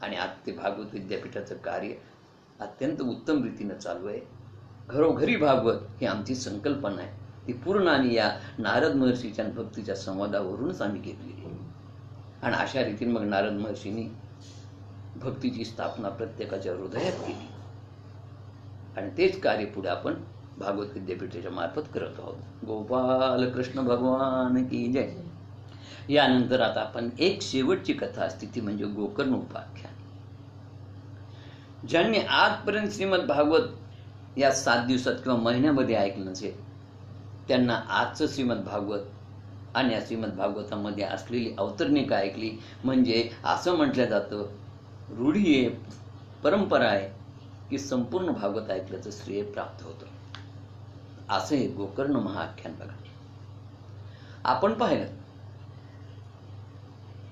आणि आज ते भागवत विद्यापीठाचं कार्य अत्यंत उत्तम रीतीनं चालू आहे. घरोघरी भागवत ही आमची संकल्पना आहे. ती पूर्ण आणि या नारद महर्षीच्या भक्तीच्या संवादावरूनच आम्ही घेतलेली आहे. आणि अशा रीतीने मग नारद महर्षींनी भक्तीची स्थापना प्रत्येकाच्या हृदयात केली आणि तेच कार्य पुढे आपण भागवत विद्यापीठाच्या मार्फत करत आहोत. गोपाल कृष्ण भगवान की जय. यानंतर आता आपण एक शेवटची कथा असते ती म्हणजे गोकर्ण उपाख्यान. ज्यांनी आजपर्यंत श्रीमद भागवत या 7 दिवसात किंवा महिन्यामध्ये ऐकलं नसेल त्यांना आजचं श्रीमद भागवत आणि या श्रीमद भागवतामध्ये असलेली अवतरणिका ऐकली म्हणजे असं म्हटलं जातं, रूढी आहे, परंपरा आहे की संपूर्ण भागवत ऐकल्याचं श्रेय प्राप्त होतं. असं हे गोकर्ण महाआख्यान बघा. आपण पाहिलं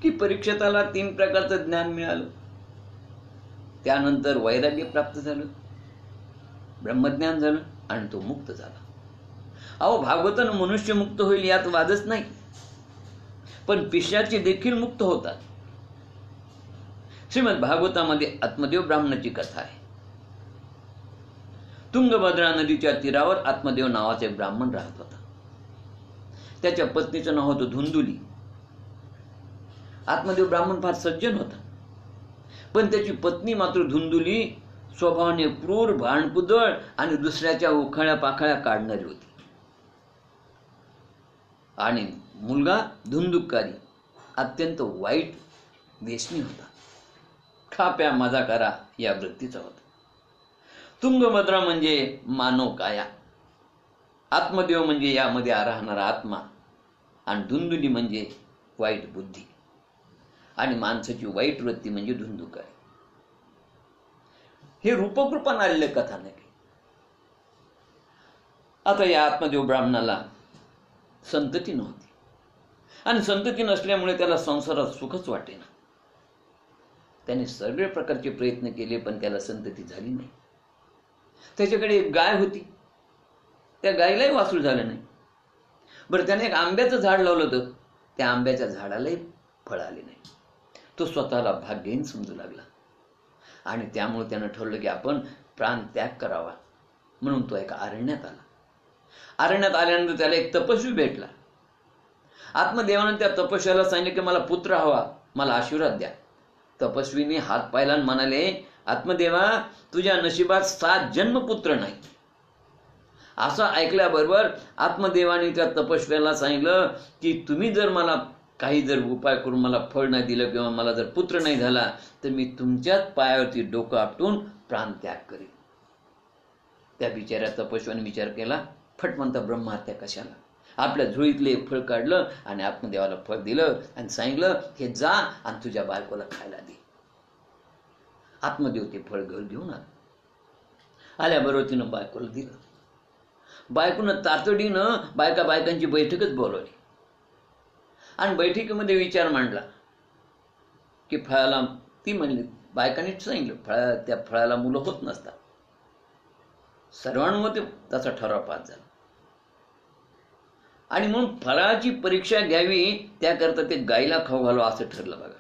की परीक्षेताला 3 प्रकारचं ज्ञान मिळालं, त्यानंतर वैराग्य प्राप्त झालं, ब्रह्मज्ञान झालं आणि तो मुक्त झाला. अहो भागवतानं मनुष्य मुक्त होईल यात वादच नाही, पण पिशाची देखील मुक्त होतात. श्रीमद भागवतामध्ये आत्मदेव ब्राह्मणाची कथा आहे. तुंगभद्रा नदीच्या तीरावर आत्मदेव नावाचा एक ब्राह्मण राहत होता. त्याच्या पत्नीचं नाव होतं धुंदुली. आत्मदेव ब्राह्मण फार सज्जन होता, पण त्याची पत्नी मात्र धुंदुली स्वभावाने क्रूर, भांडकुदळ आणि दुसऱ्याच्या उखाळ्या पाखाळ्या काढणारी होती. आणि मुलगा धुंदुकारी. अत्यंत वाईट व्यसनी होता. खा प्या मजा करा या वृत्तीचा होता. तुंगभद्रा म्हणजे मानव काया, आत्मदेव म्हणजे यामध्ये राहणारा आत्मा, आणि धुंदुली म्हणजे वाईट बुद्धी, आणि माणसाची वाईट वृत्ती म्हणजे धुंदुकारी. हे रूपकृपान आलेले कथानक. आता या आत्मदेव ब्राह्मणाला संतती नव्हती, आणि संतती नसल्यामुळे त्याला संसारात सुखच वाटेना. त्याने सगळे प्रकारचे प्रयत्न केले, पण त्याला संतती झाली नाही. त्याच्याकडे एक गाय होती, त्या गायीलाही वासरू झालं नाही. बरं, त्याने एक आंब्याचं झाड लावलं होतं, त्या आंब्याच्या झाडालाही फळ आले नाही. तो स्वतःला भाग्यहीन समजू लागला, आणि त्यामुळे त्यानं ठरवलं की आपण प्राण त्याग करावा. म्हणून तो एका अरण्यात आला. अरण्यात आल्यानंतर त्याला एक तपस्वी भेटला. आत्मदेवानं त्या तपस्व्याला सांगितलं की मला पुत्र हवा, मला आशीर्वाद द्या. तपस्वीने हात पायला आणि म्हणाले, आत्मदेवा, तुझ्या नशिबात 7 जन्म पुत्र नाही. असं ऐकल्याबरोबर आत्मदेवाने त्या तपस्व्याला सांगितलं की तुम्ही जर मला काही जर उपाय करून मला फळ नाही दिलं, किंवा मला जर पुत्र नाही झाला, तर मी तुमच्याच पायावरती डोकं आपटून प्राण त्याग करेन. त्या बिचाऱ्या तपस्व्याने विचार केला, फट म्हणता ब्रह्महत्या कशाला. आपल्या झुळीतले फळ काढलं आणि आत्मदेवाला फळ दिलं आणि सांगितलं, हे जा आणि तुझ्या बायकोला खायला दे. आत्मदेव ते फळ घर घेऊन आला. आल्याबरोबर तिनं बायकोला दिलं. बायकोनं तातडीनं बायकांची बैठकच बोलवली, आणि बैठकीमध्ये विचार मांडला की फळाला, ती म्हणली, बायकांनीच सांगितलं त्या फळाला मुलं होत नसतात. सर्वानुमते त्याचा ठराव पास झाला, आणि म्हणून फळाची परीक्षा घ्यावी त्याकरता ते गायीला खाऊ घालो असं ठरलं. बघा,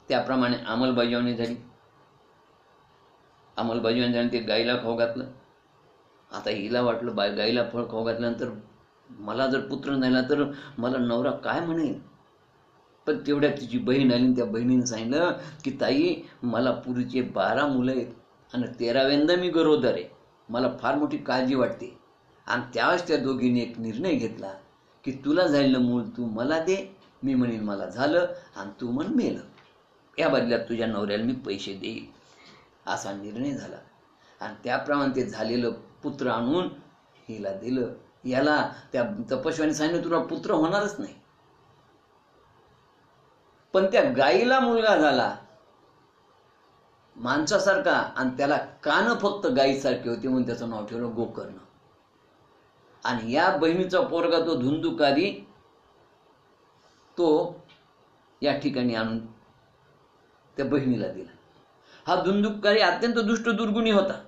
त्याप्रमाणे अंमलबजावणी झाली. अंमलबजावणी झाली, ते गायीला खाऊ घातलं. आता हिला वाटलं, गायीला फळ खाऊ घातल्यानंतर मला जर पुत्र नाही तर मला नवरा काय म्हणेल. पण तेवढ्यात तिची बहीण आली, त्या बहिणीने सांगितलं की ताई, मला पुरीचे 12 मुलं आहेत, आणि 13व्यांदा मी गरोदर आहे. मला फार मोठी काळजी वाटते. आणि त्यावेळेस त्या दोघींनी एक निर्णय घेतला की तुला झालेलं मूल तू मला दे, मी म्हणेन मला झालं, आणि तू म्हण मेलं. या बदल्यात तुझ्या नवऱ्याला मी पैसे देईल. असा निर्णय झाला, आणि त्याप्रमाणे ते झालेलं पुत्र आणून हिला दिलं. याला त्या तपस्व्याने सांगितलं तुला पुत्र होणारच नाही. पण त्या गायीला मुलगा झाला माणसासारखा, आणि त्याला कान फक्त गायीसारखे होते, म्हणून त्याचं नाव ठेवलं गोकर्ण. आणि या बहिणीचा पोरगा तो धुंदुकारी, तो या ठिकाणी आणून त्या बहिणीला दिला. हा धुंदुकारी अत्यंत दुष्ट दुर्गुणी होता,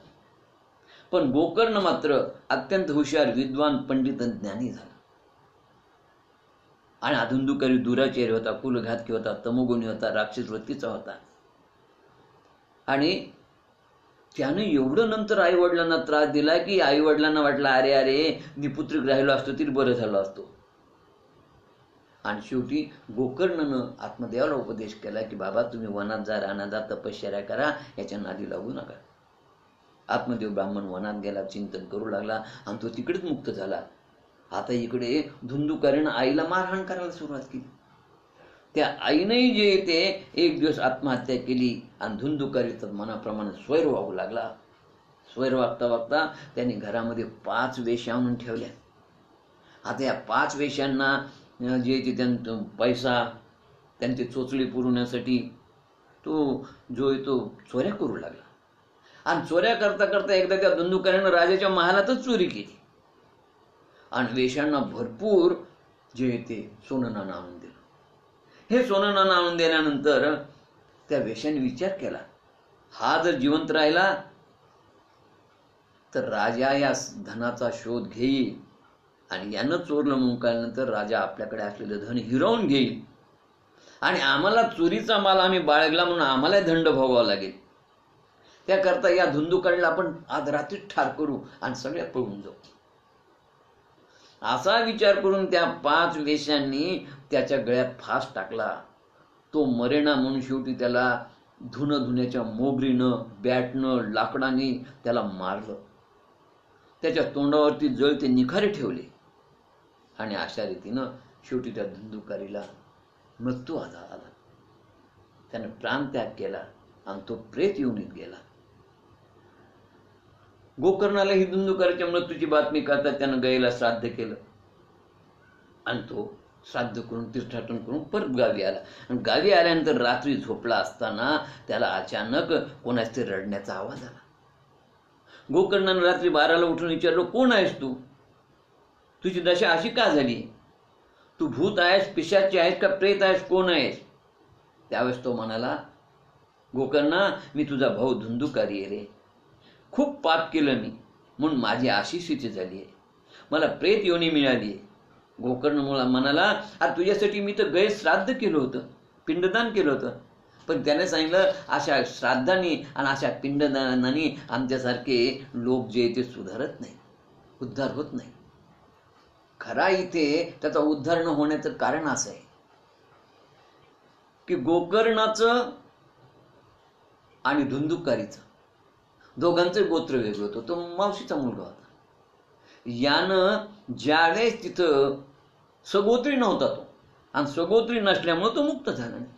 पण गोकर्ण मात्र अत्यंत हुशार, विद्वान, पंडित आणि ज्ञानी झाला. आणि हा धुंदुकारी दुराचारी होता, कुलघातकी होता, तमोगुणी होता, राक्षस वृत्तीचा होता. आणि त्यानं एवढं नंतर आई वडिलांना त्रास दिला की आई वडिलांना वाटलं अरे निपुत्रिक राहिलो असतो तरी बरं झालं असतो. आणि शेवटी गोकर्णानं आत्मदेवाला उपदेश केला की बाबा, तुम्ही वनात जा, रानात जा, तपश्चर्या करा, याच्या नादी लागू नका. आत्मदेव ब्राह्मण वनात गेला, चिंतन करू लागला, आणि तो तिकडेच मुक्त झाला. आता इकडे धुंदुकारीनं आईला मारहाण करायला सुरुवात केली. त्या आईनेही जे ते एक दिवस आत्महत्या केली, आणि धुंदुकारीचा मनाप्रमाणे स्वैर वागू लागला. स्वैर वागता वागता त्यांनी घरामध्ये 5 वेश्या आणून ठेवल्या. आता या 5 वेश्यांना जे ते त्यांचं पैसा, त्यांची चोचली पुरवण्यासाठी तो जो आहे तो चोऱ्या करू लागला. आणि चोऱ्या करता करता एकदा त्या धुंदुकारीनं राजाच्या महालातच चोरी केली, आणि वेश्यांना भरपूर जे ते सोनं नाणं आणून दिलं. हे सोनं नाणं आणून दिल्यानंतर त्या वेश्याने विचार केला, हा जर जिवंत राहिला तर राजा या धनाचा शोध घेईल, आणि यानं चोरलं म्हणून कळल्यानंतर राजा आपल्याकडे असलेलं धन हिरावून घेईल, आणि आम्हाला चोरीचा माल आम्ही बाळगला म्हणून आम्हाला दंड भोगावा लागेल. त्याकरता या धुंदुकारीला आपण आज रात्री ठार करू आणि सगळ्या पळून जाऊ. असा विचार करून त्या 5 वेश्यांनी त्याच्या गळ्यात फास टाकला. तो मरेना म्हणून शेवटी त्याला धुण्याच्या मोगरीनं, बॅटनं, लाकडाने त्याला मारलं. त्याच्या तोंडावरती जळते निखारे ठेवले, आणि अशा रीतीनं शेवटी त्या धुंदुकारीला मृत्यू आला. त्याने प्राणत्याग केला आणि तो प्रेत योनीत गेला. गोकर्णाला ही धुंधुकाराच्या मृत्यूची बातमी करता त्यानं गयेला श्राद्ध केलं आणि तो श्राद्ध करून तीर्थाटन करून परत गावी आला. आणि गावी आल्यानंतर रात्री झोपला असताना त्याला अचानक कोणाच तरी रडण्याचा आवाज आला. गोकर्णानं रात्री 12ला उठून विचारलं, कोण आहेस तू? तुझी दशा अशी का झाली? तू भूत आहेस, पिशाची आहेस का प्रेत आहेस, कोण आहेस? त्यावेळेस तो म्हणाला, गोकर्णा, मी तुझा भाऊ धुंधुकारी आहे रे. खूप पाप केलं मी, म्हणून माझी अशी स्थिती झाली आहे. मला प्रेत योनी मिळाली आहे. गोकर्ण म्हणाला, अरे तुझ्यासाठी मी तर गैर श्राद्ध केलं होतं, पिंडदान केलं होतं. पण त्याने सांगितलं, अशा श्राद्धांनी आणि अशा पिंडदानांनी आमच्यासारखे लोक जे ते सुधारत नाही, उद्धार होत नाही. खरा इथे त्याचा उद्धार न होण्याचं कारण असं आहे की गोकर्णाचं आणि धुंधुकारीचं दोघांचं गोत्र वेगळं होतं. तो मावशीचा मुलगा होता. यानं ज्यावेळेस तिथं सगोत्री नव्हता तो, आणि सगोत्री नसल्यामुळे तो मुक्त झाला नाही.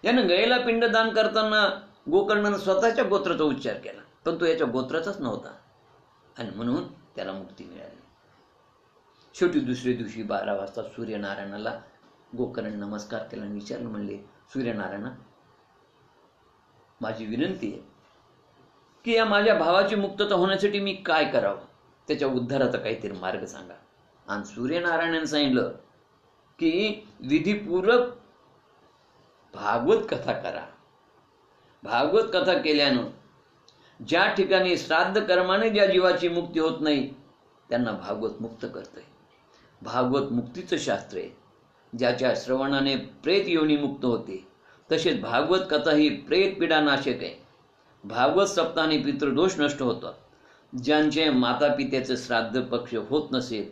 यानं गयेला पिंडदान करताना गोकर्णानं स्वतःच्या गोत्राचा उच्चार केला, पण तो याच्या गोत्राचाच नव्हता आणि म्हणून त्याला मुक्ती मिळाली. शेवटी दुसऱ्या दिवशी 12 वाजता सूर्यनारायणाला गोकर्ण नमस्कार केला आणि विचारलं, म्हणले, सूर्यनारायणा, माझी विनंती आहे की या माझ्या भावाची मुक्तता होण्यासाठी मी काय करावं, त्याच्या उद्धाराचा काहीतरी मार्ग सांगा. आणि सूर्यनारायणाने सांगितलं की विधिपूर्वक भागवत कथा करा. भागवत कथा केल्यानं ज्या ठिकाणी श्राद्ध कर्माने ज्या जीवाची मुक्ती होत नाही त्यांना भागवत मुक्त करतंय. भागवत मुक्तीचं शास्त्र आहे. ज्याच्या श्रवणाने प्रेत योनी मुक्त होते, तसेच भागवत कथा ही प्रेत पीडा नाशक आहे. भागवत सप्ताहाने पितृदोष नष्ट होतात. ज्यांचे माता पित्याचं श्राद्ध पक्ष होत नसेल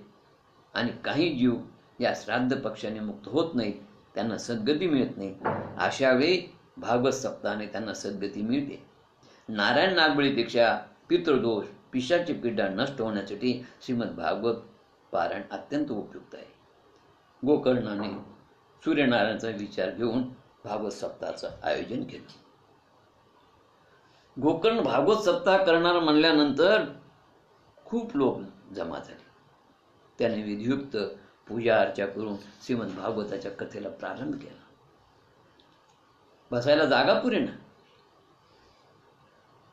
आणि काही जीव या श्राद्ध पक्षाने मुक्त होत नाहीत, त्यांना सद्गती मिळत नाही, अशा वेळी भागवत सप्ताहाने त्यांना सद्गती मिळते. नारायण नागबळीपेक्षा पितृदोष पिशाची पीडा नष्ट होण्यासाठी श्रीमद भागवत पारायण अत्यंत उपयुक्त आहे. गोकर्णाने सूर्यनारायणाचा विचार घेऊन भागवत सप्ताहाचं आयोजन केलं. गोकर्ण भागवत सप्ताह करणार म्हणल्यानंतर खूप लोक जमा झाले. त्याने विधियुक्त पूजा अर्चा करून श्रीमद भागवताच्या कथेला प्रारंभ केला. बसायला जागा पुरेना.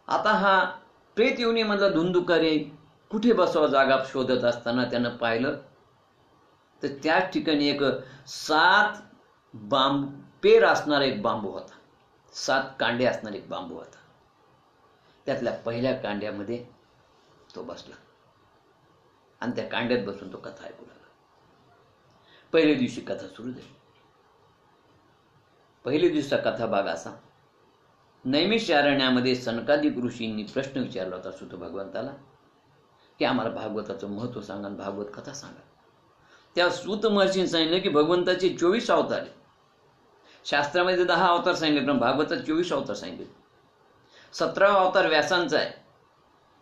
आता हा प्रेत योनीमधला धुंधुकारी कुठे बसावा जागा शोधत असताना त्यानं पाहिलं तर त्याच ठिकाणी एक 7 पेर असणारा एक बांबू होता. 7 कांडे असणारा एक बांबू होता. त्यातल्या पहिल्या कांड्यामध्ये तो बसला आणि त्या कांड्यात बसून तो कथा ऐकू लागला. पहिल्या दिवशी कथा सुरू झाली. पहिल्या दिवसाचा कथा भाग असा, नैमिषारण्यामध्ये सनकादिक ऋषींनी प्रश्न विचारला होता सूत भगवंताला की आम्हाला भागवताचं महत्व सांगा, भागवत कथा सांगा. त्या सूत महर्षींनी सांगितलं की भगवंताचे 24 अवतार आहेत. शास्त्रामध्ये 10 अवतार सांगितले, पण भागवतात 24 अवतार सांगितले. 17वा अवतार व्यासांचा आहे.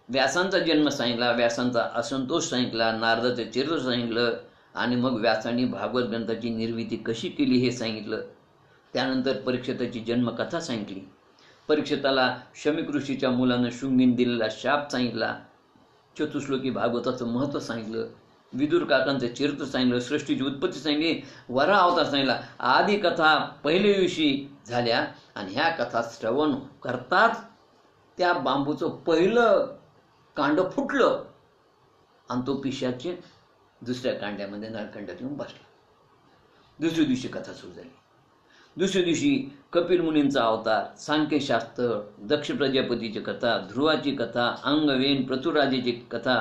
व्यासांचा जन्म सांगितला, व्यासांचा असंतोष सांगितला, नारदाचं चरित्र सांगितलं आणि मग व्यासांनी भागवत ग्रंथाची निर्मिती कशी केली हे सांगितलं. त्यानंतर परीक्षिताची जन्मकथा सांगितली. परीक्षिताला शमीक ऋषीच्या मुलानं शृंगीने दिलेला शाप सांगितला. चतुश्लोकी भागवताचं महत्त्व सांगितलं. विदुर काकांचं चरित्र सांगितलं. सृष्टीची उत्पत्ती सांगितली. वरा अवतार सांगितला. आदी कथा पहिल्या दिवशी झाल्या आणि ह्या कथा श्रवण करताच त्या बांबूचं पहिलं कांड फुटलं आणि तो पिशाचे दुसऱ्या कांड्यामध्ये नळखंडात येऊन बसला. दुसऱ्या दिवशी कथा सुरू झाली. दुसऱ्या दिवशी कपिल मुनींचा अवतार, सांख्यशास्त्र, दक्ष प्रजापतीची कथा, ध्रुवाची कथा, अंगवेन पृथुराजेची कथा,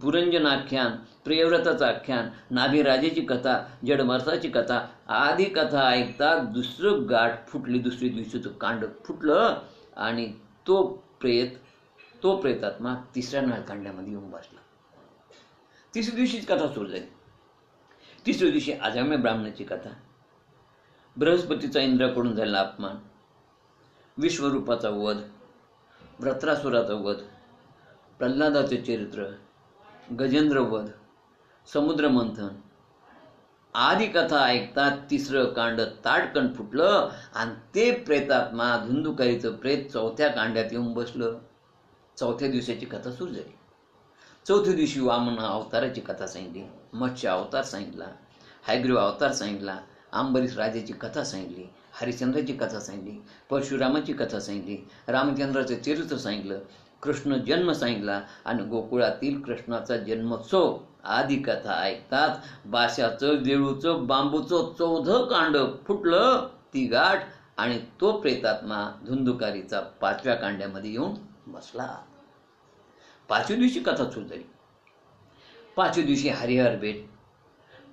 पुरंजनाख्यान, प्रियव्रताचं आख्यान, नाभिराजेची कथा, जडमर्थाची कथा आदी कथा ऐकता दुसरं गाठ फुटली. दुसऱ्या दिवशीचं कांड फुटलं आणि तो प्रेतात्मा तिसऱ्या नळकांड्यामध्ये येऊन बसला. तिसऱ्या दिवशीच कथा सुरू झाली. तिसऱ्या दिवशी अजाम्य ब्राह्मणाची कथा, बृहस्पतीचा इंद्राकडून झालेला अपमान, विश्वरूपाचा वध, व्रत्रासुराचा वध, प्रल्हादाचे चरित्र, गजेंद्र वध, समुद्र मंथन आधी कथा ऐकतात तिसरं कांड ताडकन फुटलं आणि ते प्रेतात्मा धुंदुकारीचं प्रेत चौथ्या कांड्यात येऊन बसलं. चौथ्या दिवसाची कथा सुरू झाली. चौथ्या दिवशी वामन अवताराची कथा सांगितली, मत्स्य अवतार सांगितला, हयग्रीव अवतार सांगितला, अंबरीश राजाची कथा सांगितली, हरिश्चंद्राची कथा सांगितली, परशुरामाची कथा सांगितली, रामचंद्राचं चरित्र सांगितलं, कृष्ण जन्म सांगितला आणि गोकुळातील कृष्णाचा जन्मोत्सव आदी कथा ऐकतात बाशाचं, वेळूचं, बांबूचं 14 कांड फुटलं ती गाठ आणि तो प्रेतात्मा धुंदुकारीचा 5व्या कांड्यामध्ये येऊन बसला. 5व्या दिवशी कथा सुरू झाली. 5व्या दिवशी हरिहर भेट,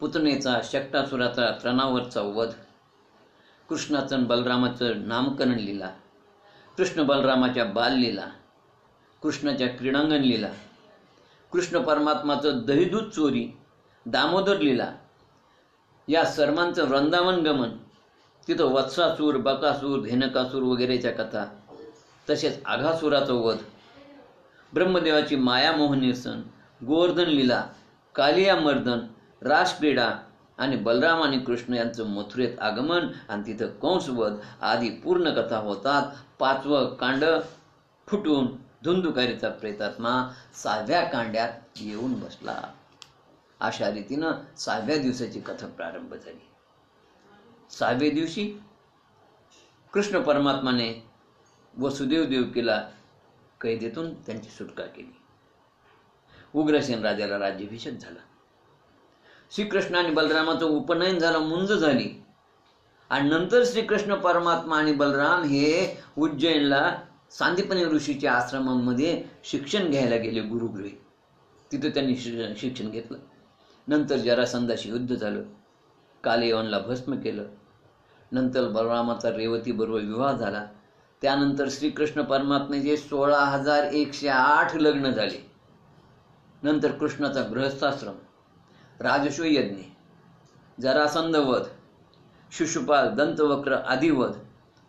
पुतनेचा शक्टासुराचा तृणावरचा वध, कृष्णाचं आणि बलरामाचं नामकरण लीला, कृष्ण बलरामाच्या बाललीला, कृष्णाच्या क्रीडांगण लीला, कृष्ण परमात्माचं दहीदूध चोरी, दामोदर लीला, या सर्वांचं वृंदावन गमन, तिथं वत्सासूर, बकासूर, धेनकासूर वगैरेच्या कथा, तसेच आघासुराचं वध, ब्रह्मदेवाची मायामोह निरसन, गोवर्धन लीला, कालिया मर्दन, रासक्रीडा आणि बलराम आणि कृष्ण यांचं मथुरेत आगमन आणि तिथं कंसवध आदी पूर्ण कथा होतात. 5वं कांड फुटून धुंदुकारीचा प्रेतात्मा 6व्या कांड्यात येऊन बसला. अशा रीतीनं 6व्या दिवसाची कथा प्रारंभ झाली. 6व्या दिवशी कृष्ण परमात्माने वसुदेव देवकीला कैदेतून त्यांची सुटका केली. उग्रसेन राजाला राज्याभिषेक झाला. श्रीकृष्ण आणि बलरामाचं उपनयन झालं, मुंज झाली आणि नंतर श्रीकृष्ण परमात्मा आणि बलराम हे उज्जैनला सांदीपनी ऋषीच्या आश्रमामध्ये शिक्षण घ्यायला गेले गुरुगृही. तिथं त्यांनी शिक्षण घेतलं. नंतर जरासंधाशी युद्ध झालं, कालयवनला भस्म केलं. नंतर बलरामाचा रेवतीबरोबर विवाह झाला. त्यानंतर श्रीकृष्ण परमात्म्याचे 16,108 लग्न झाले. नंतर कृष्णाचा गृहस्थाश्रम, राजस्व यज्ञ, जरासंध वध, शिशुपाल, दंतवक्र आदी वध,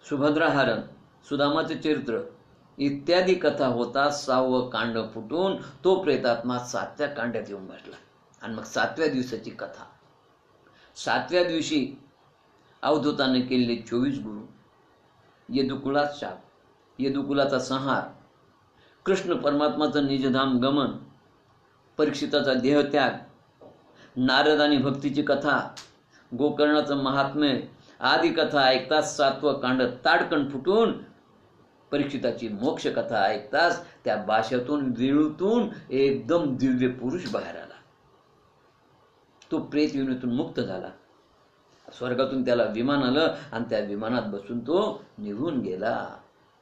सुभद्राहरण, सुदामाचे चरित्र इत्यादी कथा होता. 6वं कांड फुटून तो प्रेतात्मा 7व्या कांड्यात येऊन बसला. आणि मग 7व्या दिवसाची कथा. 7व्या दिवशी अवधूताने केलेले 24 गुरु, यदुकुलात शाप, यदुकुलाचा संहार, कृष्ण परमात्माचं निजधाम गमन, परीक्षिताचा देहत्याग, नारद आणि भक्तीची कथा, गोकर्णाचं महात्म्य आदी कथा ऐकताच 7वं कांड ताडकन फुटून परीक्षिताची मोक्ष कथा ऐकताच त्या बाशातून, वेळूतून एकदम दिव्य पुरुष बाहेर आला. तो प्रेत योनीतून मुक्त झाला. स्वर्गातून त्याला विमान आलं आणि त्या विमानात बसून तो निघून गेला.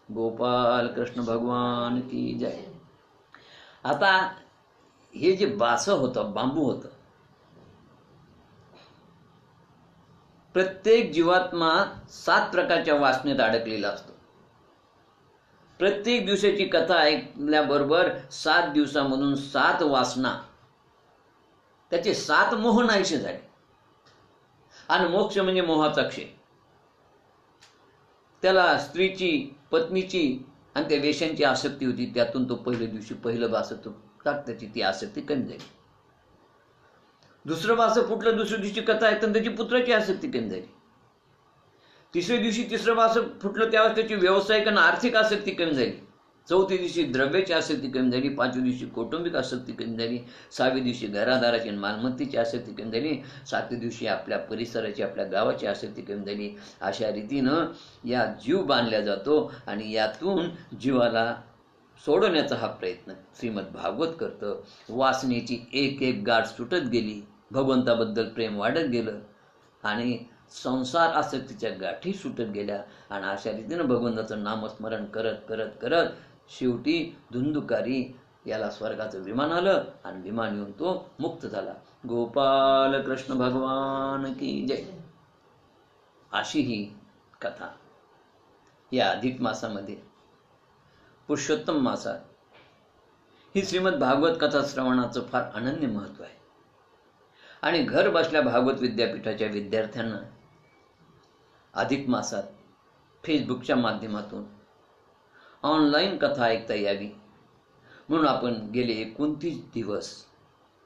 गोपाल कृष्ण भगवान की जय. आता हे जे बास होतं, बांबू होतं, प्रत्येक जीवात्मा 7 प्रकारच्या वासनेत अडकलेला असतो. प्रत्येक दिवसाची कथा ऐकल्याबरोबर 7 दिवसामधून 7 वासना, त्याचे 7 मोह नाहीसे झाले. आणि मोक्ष म्हणजे मोहाचा क्षय. त्याला स्त्रीची, पत्नीची आणि त्या वेश्यांची आसक्ती होती. त्यातून तो पहिल्या दिवशी पहिलं बास त्याची ती आसक्ती कमी झाली. दुसरं बास फुटलं, दुसऱ्या दिवशी कथा ऐकताना त्याची पुत्राची आसक्ती कमी झाली. तिसऱ्या दिवशी तिसरं बास फुटलं त्यावेळेस त्याची व्यावसायिक आणि आर्थिक आसक्ती कमी झाली. चौथ्या दिवशी द्रव्याची आसक्ती कमी झाली. 5व्या दिवशी कौटुंबिक आसक्ती कमी झाली. 6व्या दिवशी घरादाराची आणि मालमत्तेची आसक्ती कमी झाली. 7व्या दिवशी आपल्या परिसराची, आपल्या गावाची आसक्ती कमी झाली. अशा रीतीनं या जीव बांधला जातो आणि यातून जीवाला सोडवण्याचा हा प्रयत्न श्रीमद भागवत करतं. वासनेची एक एक गाठ सुटत गेली, भगवंताबद्दल प्रेम वाढत गेलं आणि संसार आसक्तीच्या गाठी सुटत गेल्या. आणि अशा रीतीनं भगवंताचं नामस्मरण करत करत करत शेवटी धुंदुकारी याला स्वर्गाचं विमान आलं आणि विमान येऊन तो मुक्त झाला. गोपाल कृष्ण भगवान की जय. अशी ही कथा या अधिक मासामध्ये, पुरुषोत्तम मासात ही श्रीमद भागवत कथा श्रवणाचं फार अनन्य महत्व आहे. आणि घर बसल्या भागवत विद्यापीठाच्या विद्यार्थ्यांना अधिक मासात फेसबुकच्या माध्यमातून ऑनलाईन कथा ऐकता यावी म्हणून आपण गेले 29 दिवस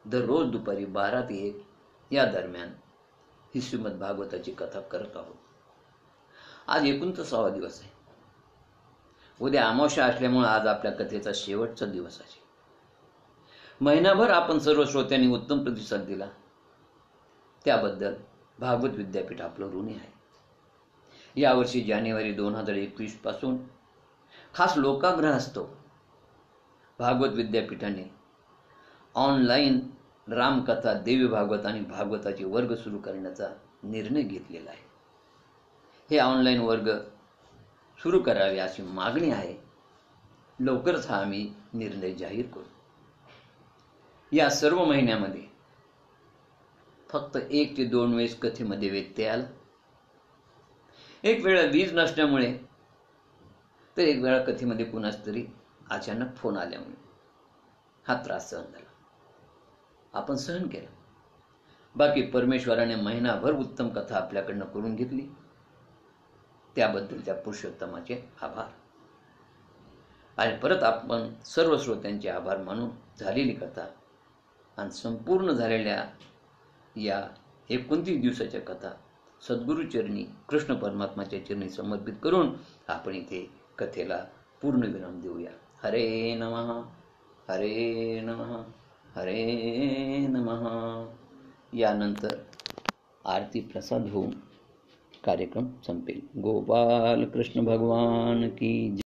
दररोज दुपारी 12 ते 1 या दरम्यान ही श्रीमद भागवताची कथा करत आहोत. आज 29वा दिवस आहे. उद्या अमावस्या असल्यामुळे आज आपल्या कथेचा शेवटचा दिवस आहे. महिनाभर आपण सर्व श्रोत्यांनी उत्तम प्रतिसाद दिला, त्याबद्दल भागवत विद्यापीठ आपलं ऋणी आहे. यावर्षी जानेवारी 2021 पासून खास लोकाग्रहास्तव भागवत विद्यापीठाने ऑनलाईन रामकथा, देवी भागवत आणि भागवताचे वर्ग सुरू करण्याचा निर्णय घेतलेला आहे. हे ऑनलाईन वर्ग सुरू करावे अशी मागणी आहे. लवकरच हा आम्ही निर्णय जाहीर करू. या सर्व महिन्यामध्ये फक्त 1 ते 2 वेळेस कथेमध्ये व्यत्यय आला. एक वेळा वीज नसल्यामुळे, तर एक वेळा कथेमध्ये कुणाच तरी अचानक फोन आल्यामुळे हा त्रास सहन झाला. आपण सहन केला. बाकी परमेश्वराने महिनाभर उत्तम कथा आपल्याकडनं करून घेतली, त्याबद्दल त्या पुरुषोत्तमाचे आभार. आणि परत आपण सर्व श्रोत्यांचे आभार मानून झालेली कथा आणि संपूर्ण झालेल्या या 29 दिवसाच्या कथा सद्गुरुचरणी, कृष्ण परमात्माच्या चरणी समर्पित करून आपण इथे कथेला पूर्णविराम देऊया. हरे नमः, हरे नमः, हरे नमः. यानंतर आरती प्रसाद होऊन कार्यक्रम संपेल. गोपाल कृष्ण भगवान की